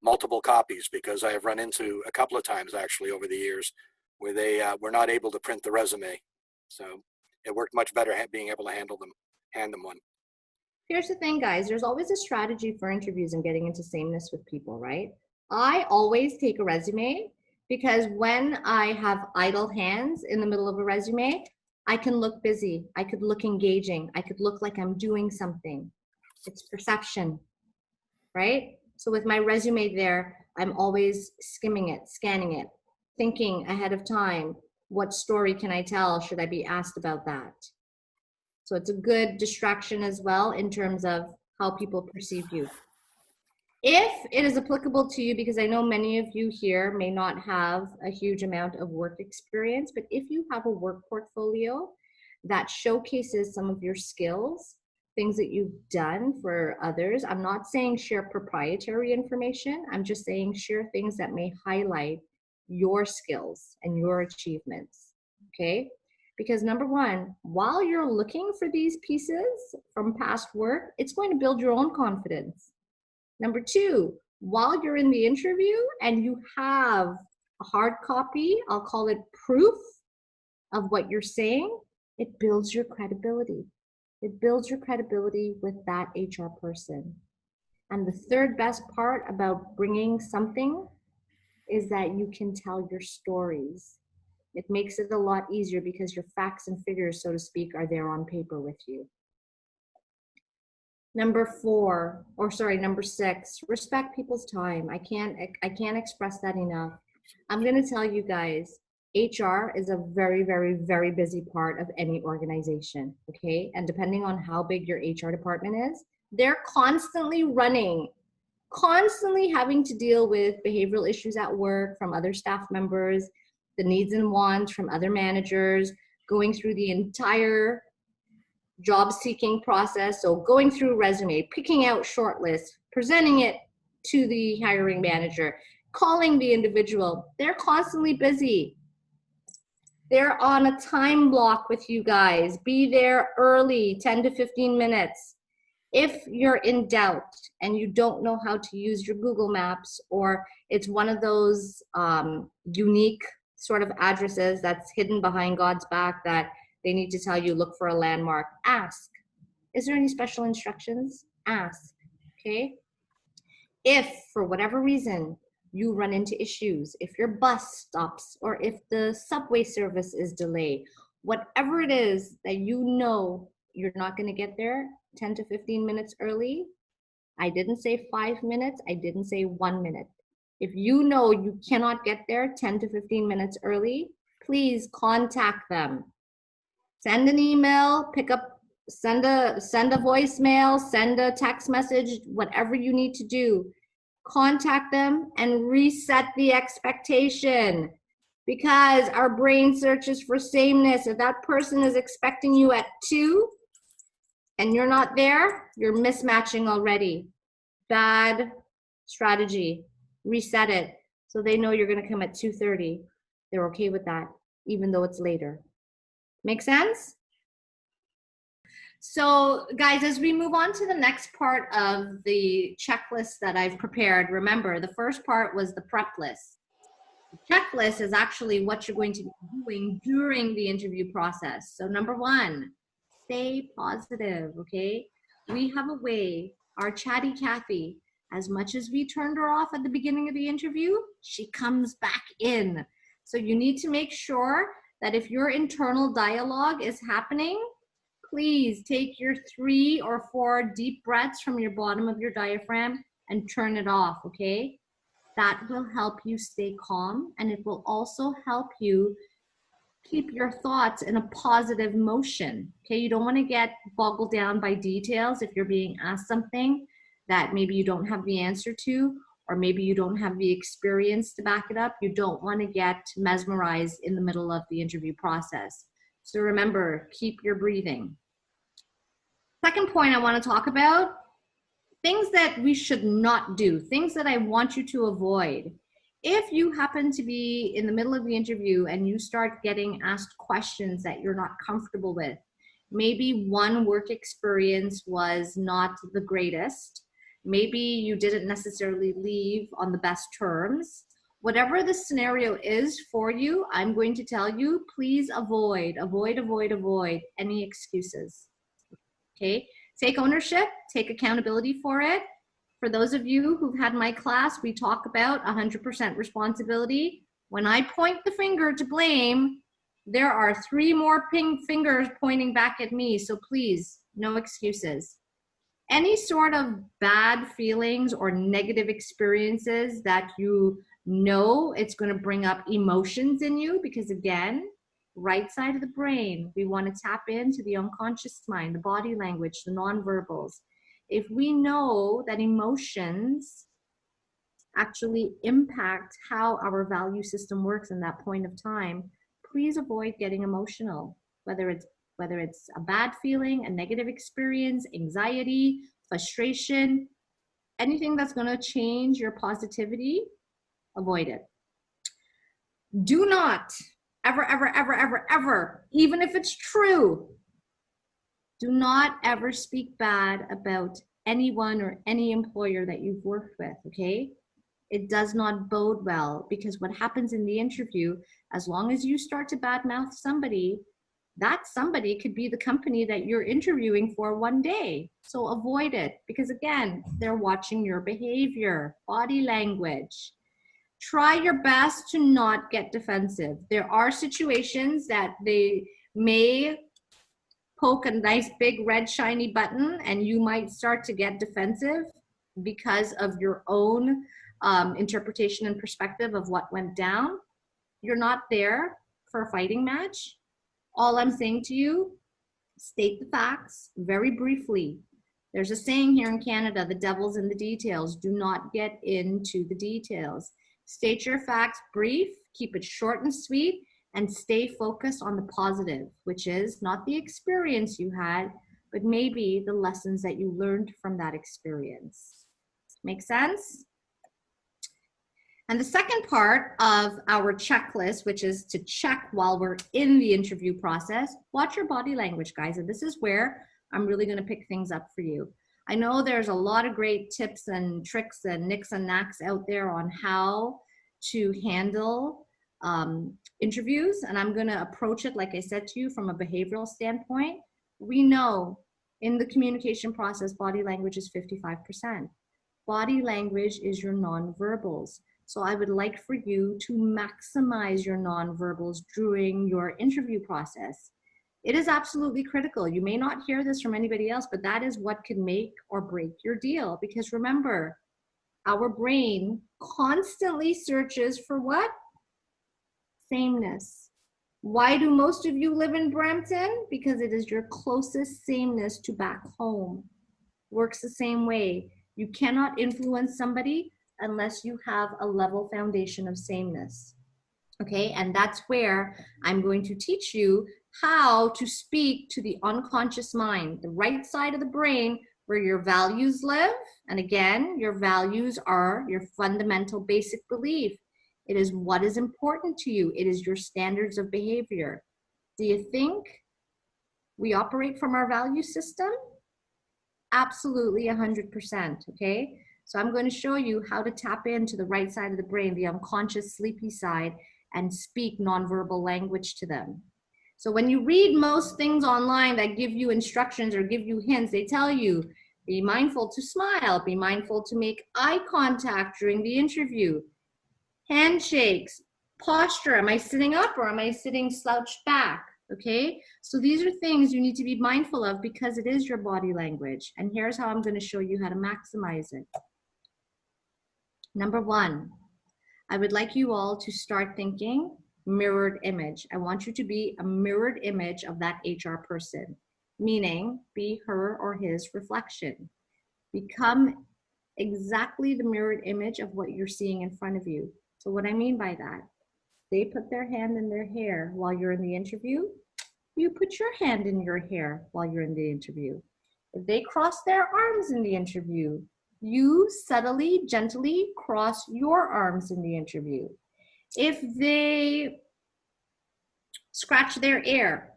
multiple copies because I have run into a couple of times actually over the years where they were not able to print the resume. So it worked much better being able to hand them one. Here's the thing, guys. There's always a strategy for interviews and getting into sameness with people, right? I always take a resume because when I have idle hands in the middle of a resume, I can look busy. I could look engaging. I could look like I'm doing something. It's perception. right? So with my resume there, I'm always skimming it, scanning it, thinking ahead of time, what story can I tell? Should I be asked about that? So it's a good distraction as well in terms of how people perceive you. If it is applicable to you, because I know many of you here may not have a huge amount of work experience, but if you have a work portfolio that showcases some of your skills, things that you've done for others, I'm not saying share proprietary information, I'm just saying share things that may highlight your skills and your achievements, okay? Because number one, while you're looking for these pieces from past work, it's going to build your own confidence. Number two, while you're in the interview and you have a hard copy, I'll call it proof of what you're saying, it builds your credibility. It builds your credibility with that HR person. And the third best part about bringing something is that you can tell your stories. It makes it a lot easier because your facts and figures, so to speak, are there on paper with you. Number six, respect people's time. I can't express that enough. I'm going to tell you guys, HR is a very, very, very busy part of any organization, okay? And depending on how big your HR department is, they're constantly running, constantly having to deal with behavioral issues at work from other staff members, the needs and wants from other managers, going through the entire job seeking process. So going through resume, picking out shortlists, presenting it to the hiring manager, calling the individual. They're constantly busy. They're on a time block with you guys. Be there early, 10 to 15 minutes. If you're in doubt and you don't know how to use your Google Maps, or it's one of those unique sort of addresses that's hidden behind God's back that they need to tell you, look for a landmark, ask. Is there any special instructions? Ask, okay? If, for whatever reason, you run into issues, if your bus stops, or if the subway service is delayed, whatever it is that you know you're not gonna get there 10 to 15 minutes early, I didn't say 5 minutes, I didn't say 1 minute. If you know you cannot get there 10 to 15 minutes early, please contact them. Send an email, send a voicemail, send a text message, whatever you need to do. Contact them and reset the expectation, because our brain searches for sameness. If that person is expecting you at 2 and you're not there, you're mismatching already. Bad strategy. Reset it so they know you're going to come at 2:30. They're okay with that, even though it's later. Make sense? So guys, as we move on to the next part of the checklist that I've prepared, remember the first part was the prep list. The checklist is actually what you're going to be doing during the interview process. So number one, stay positive, okay? We have a way, our chatty Kathy, as much as we turned her off at the beginning of the interview, she comes back in. So you need to make sure that if your internal dialogue is happening, please take your 3 or 4 deep breaths from your bottom of your diaphragm and turn it off, okay? That will help you stay calm, and it will also help you keep your thoughts in a positive motion, okay? You don't want to get boggled down by details if you're being asked something that maybe you don't have the answer to, or maybe you don't have the experience to back it up. You don't want to get mesmerized in the middle of the interview process. So remember, keep your breathing. Second point I want to talk about, things that we should not do, things that I want you to avoid. If you happen to be in the middle of the interview and you start getting asked questions that you're not comfortable with, maybe one work experience was not the greatest, maybe you didn't necessarily leave on the best terms. Whatever the scenario is for you, I'm going to tell you, please avoid any excuses, okay? Take ownership, take accountability for it. For those of you who've had my class, we talk about 100% responsibility. When I point the finger to blame, there are 3 more fingers pointing back at me, so please, no excuses. Any sort of bad feelings or negative experiences that you know it's going to bring up emotions in you, because again, right side of the brain, we want to tap into the unconscious mind, the body language, the nonverbals. If we know that emotions actually impact how our value system works in that point of time, please avoid getting emotional, whether it's a bad feeling, a negative experience, anxiety, frustration, anything that's going to change your positivity, avoid it. Do not ever, even if it's true, do not ever speak bad about anyone or any employer that you've worked with, okay? It does not bode well, because what happens in the interview, as long as you start to badmouth somebody, that somebody could be the company that you're interviewing for one day. So avoid it, because again, they're watching your behavior, body language. Try your best to not get defensive. There are situations that they may poke a nice big red shiny button and you might start to get defensive because of your own interpretation and perspective of what went down. You're not there for a fighting match. All I'm saying to you, state the facts very briefly. There's a saying here in Canada, the devil's in the details. Do not get into the details. State your facts brief, keep it short and sweet, and stay focused on the positive, which is not the experience you had, but maybe the lessons that you learned from that experience. Make sense? And the second part of our checklist, which is to check while we're in the interview process, watch your body language, guys. And this is where I'm really going to pick things up for you. I know there's a lot of great tips and tricks and nicks and knacks out there on how to handle interviews. And I'm going to approach it, like I said to you, from a behavioral standpoint. We know in the communication process, body language is 55%. Body language is your nonverbals. So I would like for you to maximize your nonverbals during your interview process. It is absolutely critical. You may not hear this from anybody else, but that is what can make or break your deal. Because remember, our brain constantly searches for what? Sameness. Why do most of you live in Brampton? Because it is your closest sameness to back home. Works the same way. You cannot influence somebody unless you have a level foundation of sameness. Okay, and that's where I'm going to teach you how to speak to the unconscious mind, the right side of the brain where your values live. And again, your values are your fundamental basic belief. It is what is important to you. It is your standards of behavior. Do you think we operate from our value system? Absolutely 100%, okay? So I'm going to show you how to tap into the right side of the brain, the unconscious sleepy side, and speak nonverbal language to them. So when you read most things online that give you instructions or give you hints, they tell you, be mindful to smile, be mindful to make eye contact during the interview, handshakes, posture, am I sitting up or am I sitting slouched back? Okay, so these are things you need to be mindful of because it is your body language. And here's how I'm going to show you how to maximize it. Number one, I would like you all to start thinking mirrored image. I want you to be a mirrored image of that HR person, meaning be her or his reflection. Become exactly the mirrored image of what you're seeing in front of you. So what I mean by that, they put their hand in their hair while you're in the interview. You put your hand in your hair while you're in the interview. If they cross their arms in the interview, you subtly, gently cross your arms in the interview. If they scratch their ear,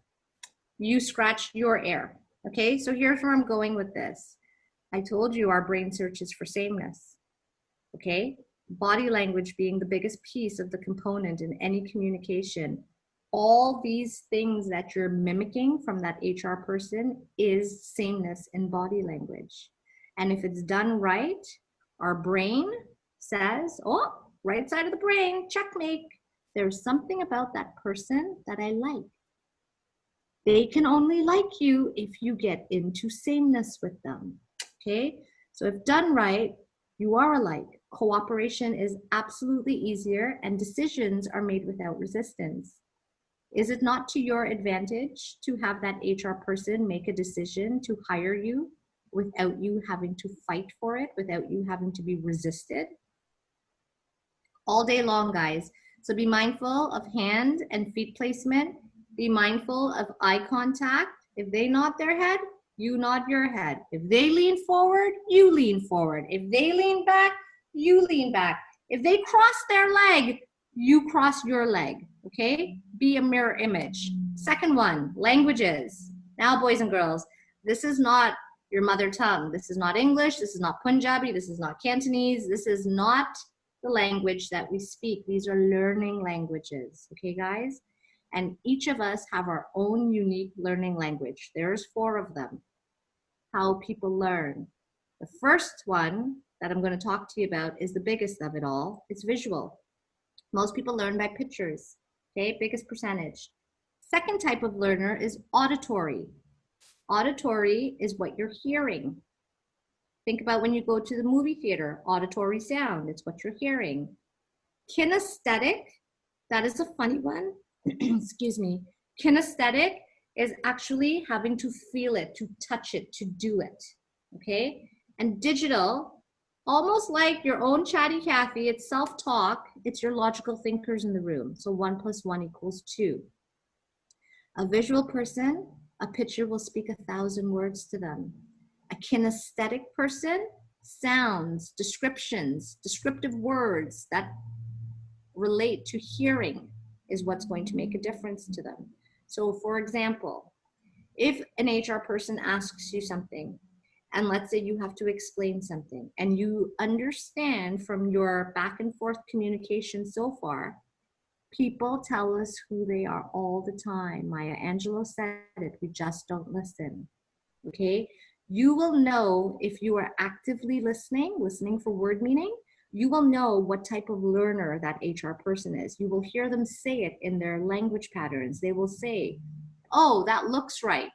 you scratch your ear. Okay, so here's where I'm going with this. I told you our brain searches for sameness. Okay, body language being the biggest piece of the component in any communication. All these things that you're mimicking from that HR person is sameness in body language. And if it's done right, our brain says, oh, right side of the brain, checkmate. There's something about that person that I like. They can only like you if you get into sameness with them. Okay, so if done right, you are alike. Cooperation is absolutely easier and decisions are made without resistance. Is it not to your advantage to have that HR person make a decision to hire you without you having to fight for it, without you having to be resisted? All day long, guys. So be mindful of hand and feet placement. Be mindful of eye contact. If they nod their head, you nod your head. If they lean forward, you lean forward. If they lean back, you lean back. If they cross their leg, you cross your leg, okay? Be a mirror image. Second one, languages. Now, boys and girls, this is not your mother tongue. This is not English. This is not Punjabi. This is not Cantonese. This is not the language that we speak. These are learning languages, okay, guys? And each of us have our own unique learning language. There's 4 of them. How people learn. The first one that I'm going to talk to you about is the biggest of it all. It's visual. Most people learn by pictures, okay? Biggest percentage. Second type of learner is auditory. Auditory is what you're hearing. Think about when you go to the movie theater, auditory sound, it's what you're hearing. Kinesthetic, that is a funny one. Excuse me. Kinesthetic is actually having to feel it, to touch it, to do it, okay? And digital, almost like your own chatty Cathy, it's self-talk, it's your logical thinkers in the room. So 1 + 1 = 2. A visual person, a picture will speak 1,000 words to them. A kinesthetic person, sounds, descriptions, descriptive words that relate to hearing is what's going to make a difference to them. So for example, if an HR person asks you something, and let's say you have to explain something, and you understand from your back and forth communication so far, people tell us who they are all the time. Maya Angelou said it, we just don't listen, okay? You will know if you are actively listening for word meaning, you will know what type of learner that HR person is. You will hear them say it in their language patterns. They will say, oh, that looks right.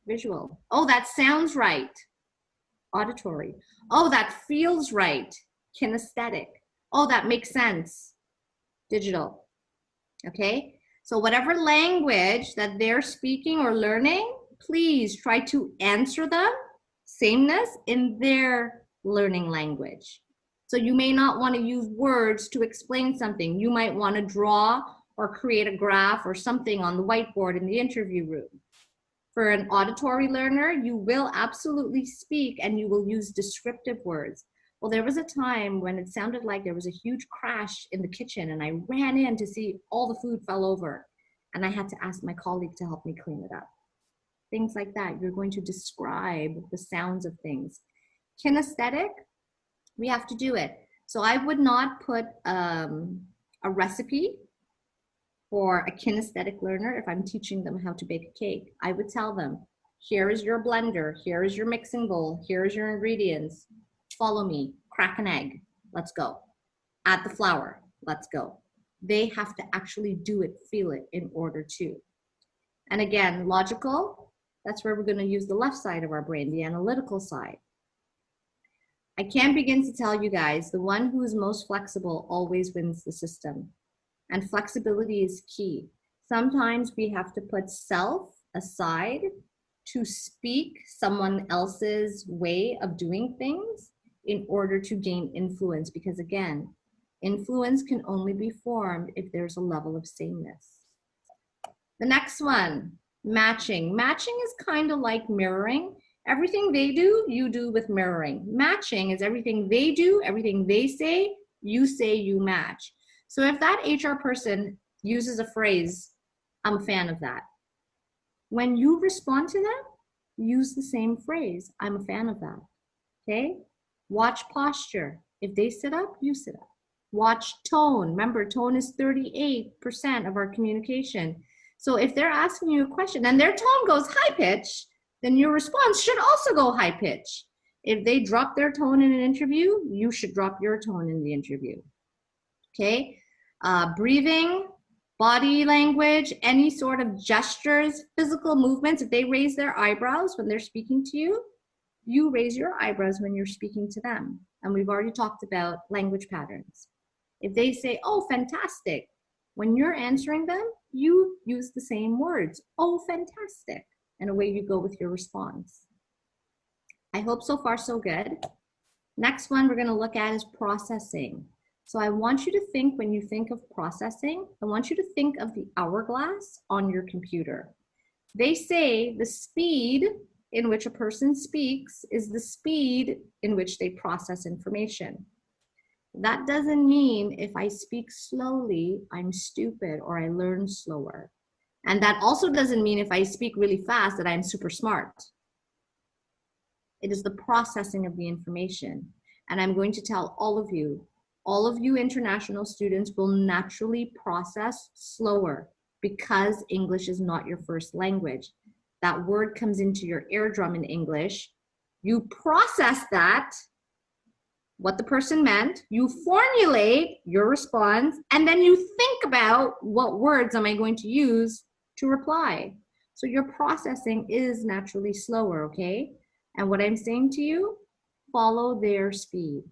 Visual. Oh, that sounds right. Auditory. Oh, that feels right. Kinesthetic. Oh, that makes sense. Digital. Okay? So whatever language that they're speaking or learning, please try to answer them, sameness, in their learning language. So you may not want to use words to explain something. You might want to draw or create a graph or something on the whiteboard in the interview room. For an auditory learner, you will absolutely speak and you will use descriptive words. Well, there was a time when it sounded like there was a huge crash in the kitchen and I ran in to see all the food fell over and I had to ask my colleague to help me clean it up. Things like that. You're going to describe the sounds of things. Kinesthetic, we have to do it. So I would not put a recipe for a kinesthetic learner if I'm teaching them how to bake a cake. I would tell them, here is your blender, here is your mixing bowl, here is your ingredients. Follow me, crack an egg, let's go. Add the flour, let's go. They have to actually do it, feel it in order to. And again, logical, that's where we're going to use the left side of our brain, the analytical side. I can't begin to tell you guys, the one who is most flexible always wins the system. And flexibility is key. Sometimes we have to put self aside to speak someone else's way of doing things in order to gain influence. Because again, influence can only be formed if there's a level of sameness. The next one, matching. Matching is kind of like mirroring. Everything they do, you do with mirroring. Matching is everything they do, everything they say, you match. So if that HR person uses a phrase, I'm a fan of that. When you respond to them, use the same phrase, I'm a fan of that, okay? Watch posture. If they sit up, you sit up. Watch tone. Remember, tone is 38% of our communication. So if they're asking you a question and their tone goes high pitch, then your response should also go high pitch. If they drop their tone in an interview, you should drop your tone in the interview. Okay? Breathing, body language, any sort of gestures, physical movements. If they raise their eyebrows when they're speaking to you, you raise your eyebrows when you're speaking to them. And we've already talked about language patterns. If they say, oh, fantastic, when you're answering them, you use the same words, oh, fantastic, and away you go with your response. I hope so far so good. Next one we're going to look at is processing. So I want you to think, when you think of processing, I want you to think of the hourglass on your computer. They say the speed in which a person speaks is the speed in which they process information. That doesn't mean if I speak slowly, I'm stupid or I learn slower. And that also doesn't mean if I speak really fast that I'm super smart. It is the processing of the information. And I'm going to tell all of you international students will naturally process slower because English is not your first language. That word comes into your eardrum in English. You process that, what the person meant, you formulate your response, and then you think about what words am I going to use to reply. So your processing is naturally slower, okay? And what I'm saying to you, follow their speed.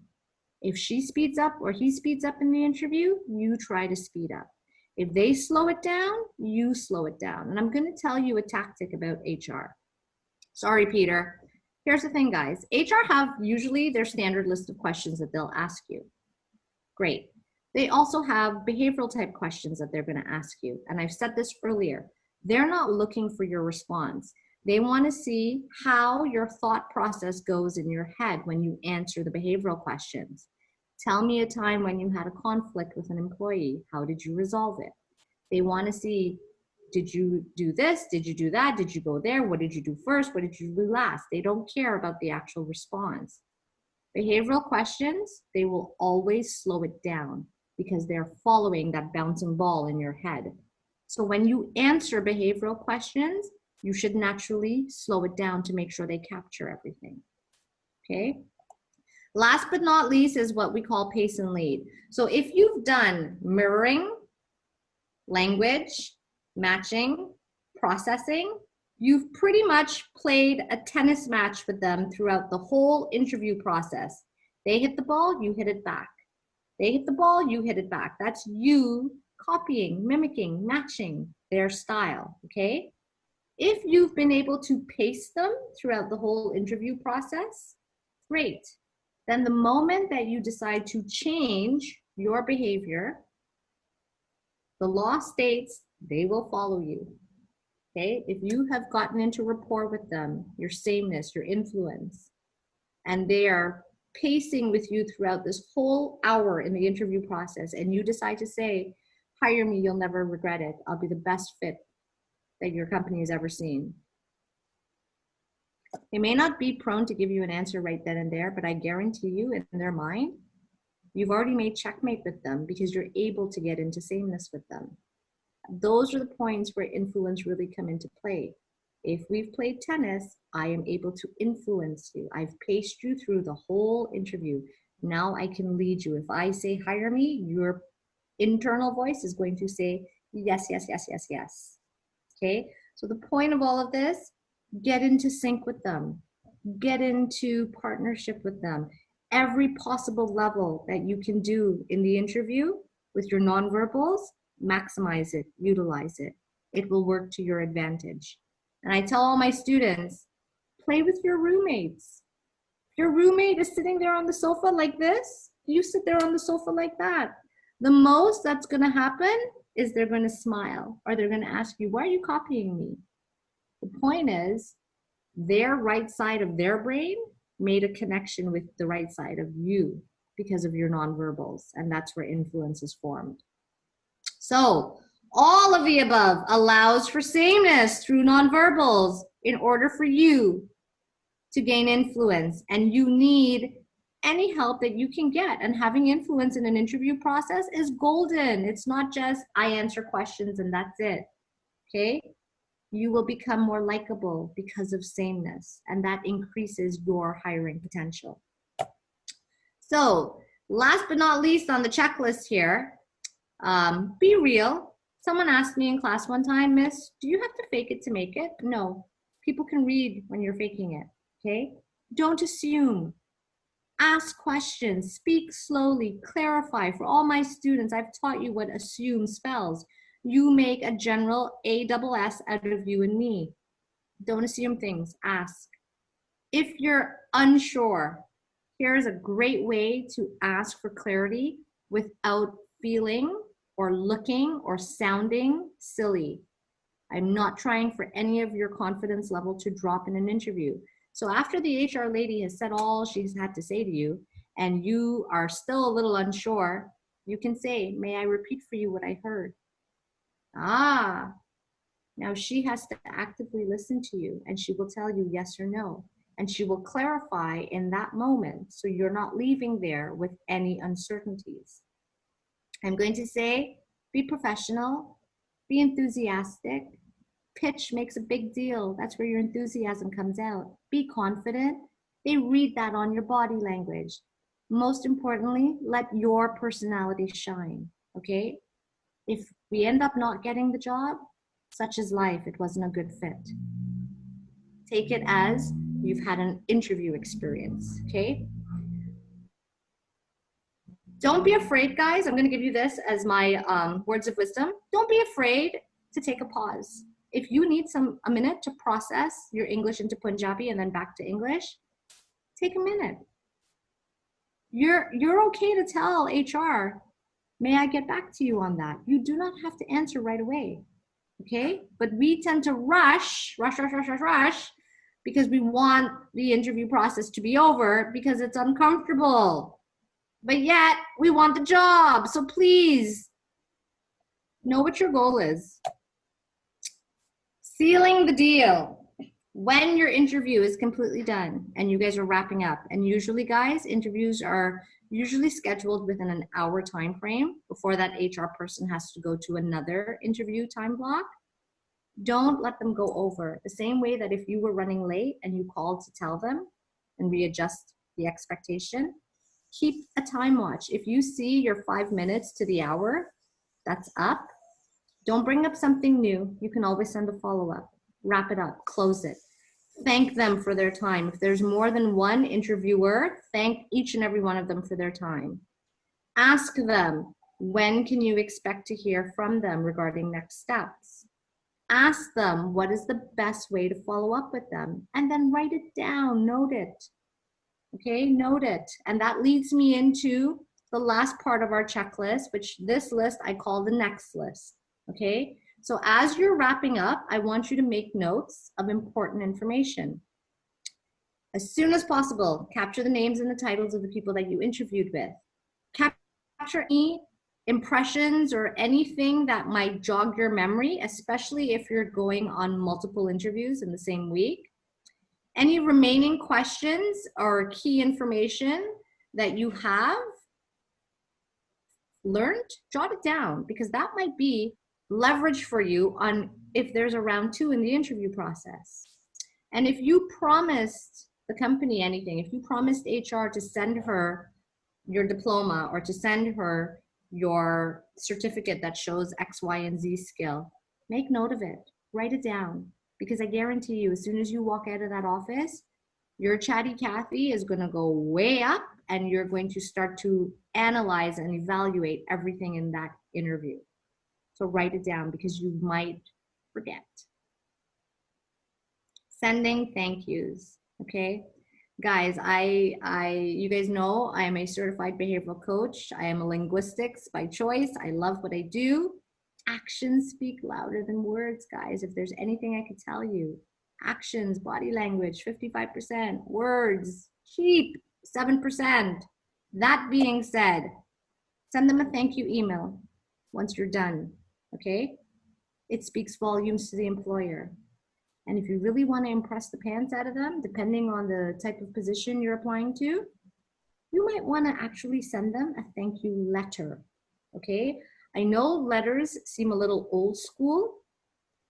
If she speeds up or he speeds up in the interview, you try to speed up. If they slow it down, you slow it down. And I'm going to tell you a tactic about HR. Sorry, Peter. Here's the thing, guys. HR have usually their standard list of questions that they'll ask you. Great. They also have behavioral type questions that they're going to ask you. And I've said this earlier. They're not looking for your response. They want to see how your thought process goes in your head when you answer the behavioral questions. Tell me a time when you had a conflict with an employee. How did you resolve it? They want to see, did you do this? Did you do that? Did you go there? What did you do first? What did you do last? They don't care about the actual response. Behavioral questions, they will always slow it down because they're following that bouncing ball in your head. So when you answer behavioral questions, you should naturally slow it down to make sure they capture everything, okay? Last but not least is what we call pace and lead. So if you've done mirroring, language, matching, processing, you've pretty much played a tennis match with them throughout the whole interview process. They hit the ball, you hit it back. They hit the ball, you hit it back. That's you copying, mimicking, matching their style, okay? If you've been able to pace them throughout the whole interview process, great. Then the moment that you decide to change your behavior, the law states they will follow you, okay? If you have gotten into rapport with them, your sameness, your influence, and they are pacing with you throughout this whole hour in the interview process, and you decide to say, hire me, you'll never regret it. I'll be the best fit that your company has ever seen. They may not be prone to give you an answer right then and there, but I guarantee you in their mind, you've already made checkmate with them because you're able to get into sameness with them. Those are the points where influence really come into play. If we've played tennis, I am able to influence you. I've paced you through the whole interview. Now I can lead you. If I say hire me, your internal voice is going to say yes, yes, yes, yes, yes. Okay, so the point of all of this, get into sync with them, get into partnership with them. Every possible level that you can do in the interview with your nonverbals, maximize it, utilize it. It will work to your advantage. And I tell all my students, play with your roommates. If your roommate is sitting there on the sofa like this, you sit there on the sofa like that. The most that's going to happen is they're going to smile or they're going to ask you, why are you copying me? The point is their right side of their brain made a connection with the right side of you because of your nonverbals, and that's where influence is formed. So all of the above allows for sameness through nonverbals in order for you to gain influence, and you need any help that you can get. And having influence in an interview process is golden. It's not just I answer questions and that's it, okay? You will become more likable because of sameness, and that increases your hiring potential. So last but not least on the checklist here, be real. Someone asked me in class one time, Miss, do you have to fake it to make it? No, people can read when you're faking it, okay? Don't assume. Ask questions, speak slowly, clarify. For all my students, I've taught you what assume spells. You make a general ASS out of you and me. Don't assume things, ask. If you're unsure, here's a great way to ask for clarity without feeling or looking or sounding silly. I'm not trying for any of your confidence level to drop in an interview. So after the HR lady has said all she's had to say to you, and you are still a little unsure, you can say, may I repeat for you what I heard? Ah, now she has to actively listen to you, and she will tell you yes or no. And she will clarify in that moment, so you're not leaving there with any uncertainties. I'm going to say, be professional, be enthusiastic. Pitch makes a big deal. That's where your enthusiasm comes out. Be confident. They read that on your body language. Most importantly, let your personality shine, okay? If we end up not getting the job, such is life. It wasn't a good fit. Take it as you've had an interview experience, okay? Don't be afraid, guys. I'm going to give you this as my words of wisdom. Don't be afraid to take a pause. If you need a minute to process your English into Punjabi and then back to English, take a minute. You're okay to tell HR, may I get back to you on that? You do not have to answer right away, okay? But we tend to rush, because we want the interview process to be over because it's uncomfortable. But yet, we want the job. So please, know what your goal is. Sealing the deal. When your interview is completely done and you guys are wrapping up, and usually, guys, interviews are usually scheduled within an hour time frame before that HR person has to go to another interview time block. Don't let them go over. The same way that if you were running late and you called to tell them and readjust the expectation, keep a time watch. If you see your 5 minutes to the hour that's up, don't bring up something new. You can always send a follow-up. Wrap it up, close it. Thank them for their time. If there's more than one interviewer, thank each and every one of them for their time. Ask them, when can you expect to hear from them regarding next steps? Ask them, what is the best way to follow up with them? And then write it down, note it. Okay, note it. And that leads me into the last part of our checklist, which this list I call the next list. Okay, so as you're wrapping up, I want you to make notes of important information. As soon as possible, capture the names and the titles of the people that you interviewed with. Capture any impressions or anything that might jog your memory, especially if you're going on multiple interviews in the same week. Any remaining questions or key information that you have learned, jot it down, because that might be leverage for you on if there's a round 2 in the interview process. And if you promised the company anything, if you promised HR to send her your diploma or to send her your certificate that shows X, Y, and Z skill, make note of it, write it down, because I guarantee you, as soon as you walk out of that office, your chatty Cathy is going to go way up and you're going to start to analyze and evaluate everything in that interview. So write it down because you might forget. Sending thank yous, okay? Guys, you guys know I am a certified behavioral coach. I am a linguistics by choice. I love what I do. Actions speak louder than words, guys. If there's anything I could tell you, actions, body language, 55%, words, cheap, 7%. That being said, send them a thank you email once you're done, okay? It speaks volumes to the employer. And if you really want to impress the pants out of them, depending on the type of position you're applying to, you might want to actually send them a thank you letter, okay? I know letters seem a little old school.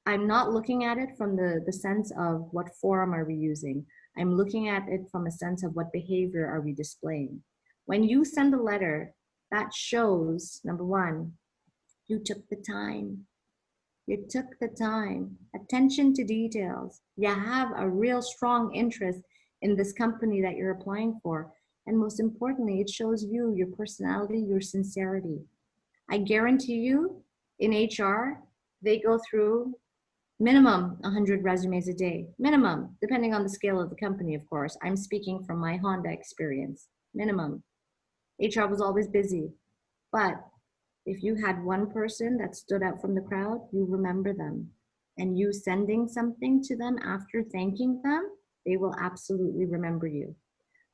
I'm not looking at it from the sense of what form are we using. I'm looking at it from a sense of what behavior are we displaying. When you send a letter, that shows, number one, you took the time. You took the time, attention to details. You have a real strong interest in this company that you're applying for. And most importantly, it shows you, your personality, your sincerity. I guarantee you, in HR, they go through minimum 100 resumes a day, minimum, depending on the scale of the company, of course. I'm speaking from my Honda experience, minimum. HR was always busy, but if you had one person that stood out from the crowd, you remember them. And you sending something to them after thanking them, they will absolutely remember you.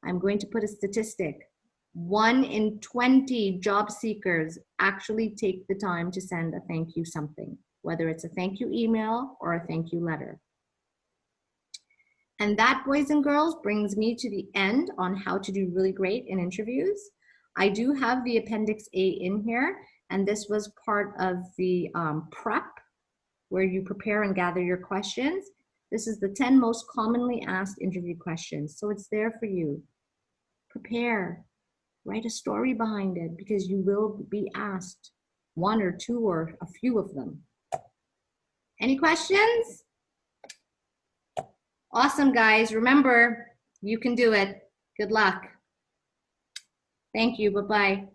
I'm going to put a statistic. 1 in 20 job seekers actually take the time to send a thank you something, whether it's a thank you email or a thank you letter. And that, boys and girls, brings me to the end on how to do really great in interviews. I do have the Appendix A in here, and this was part of the prep where you prepare and gather your questions. This is the 10 most commonly asked interview questions. So it's there for you. Prepare, write a story behind it because you will be asked one or two or a few of them. Any questions? Awesome, guys. Remember, you can do it. Good luck. Thank you. Bye-bye.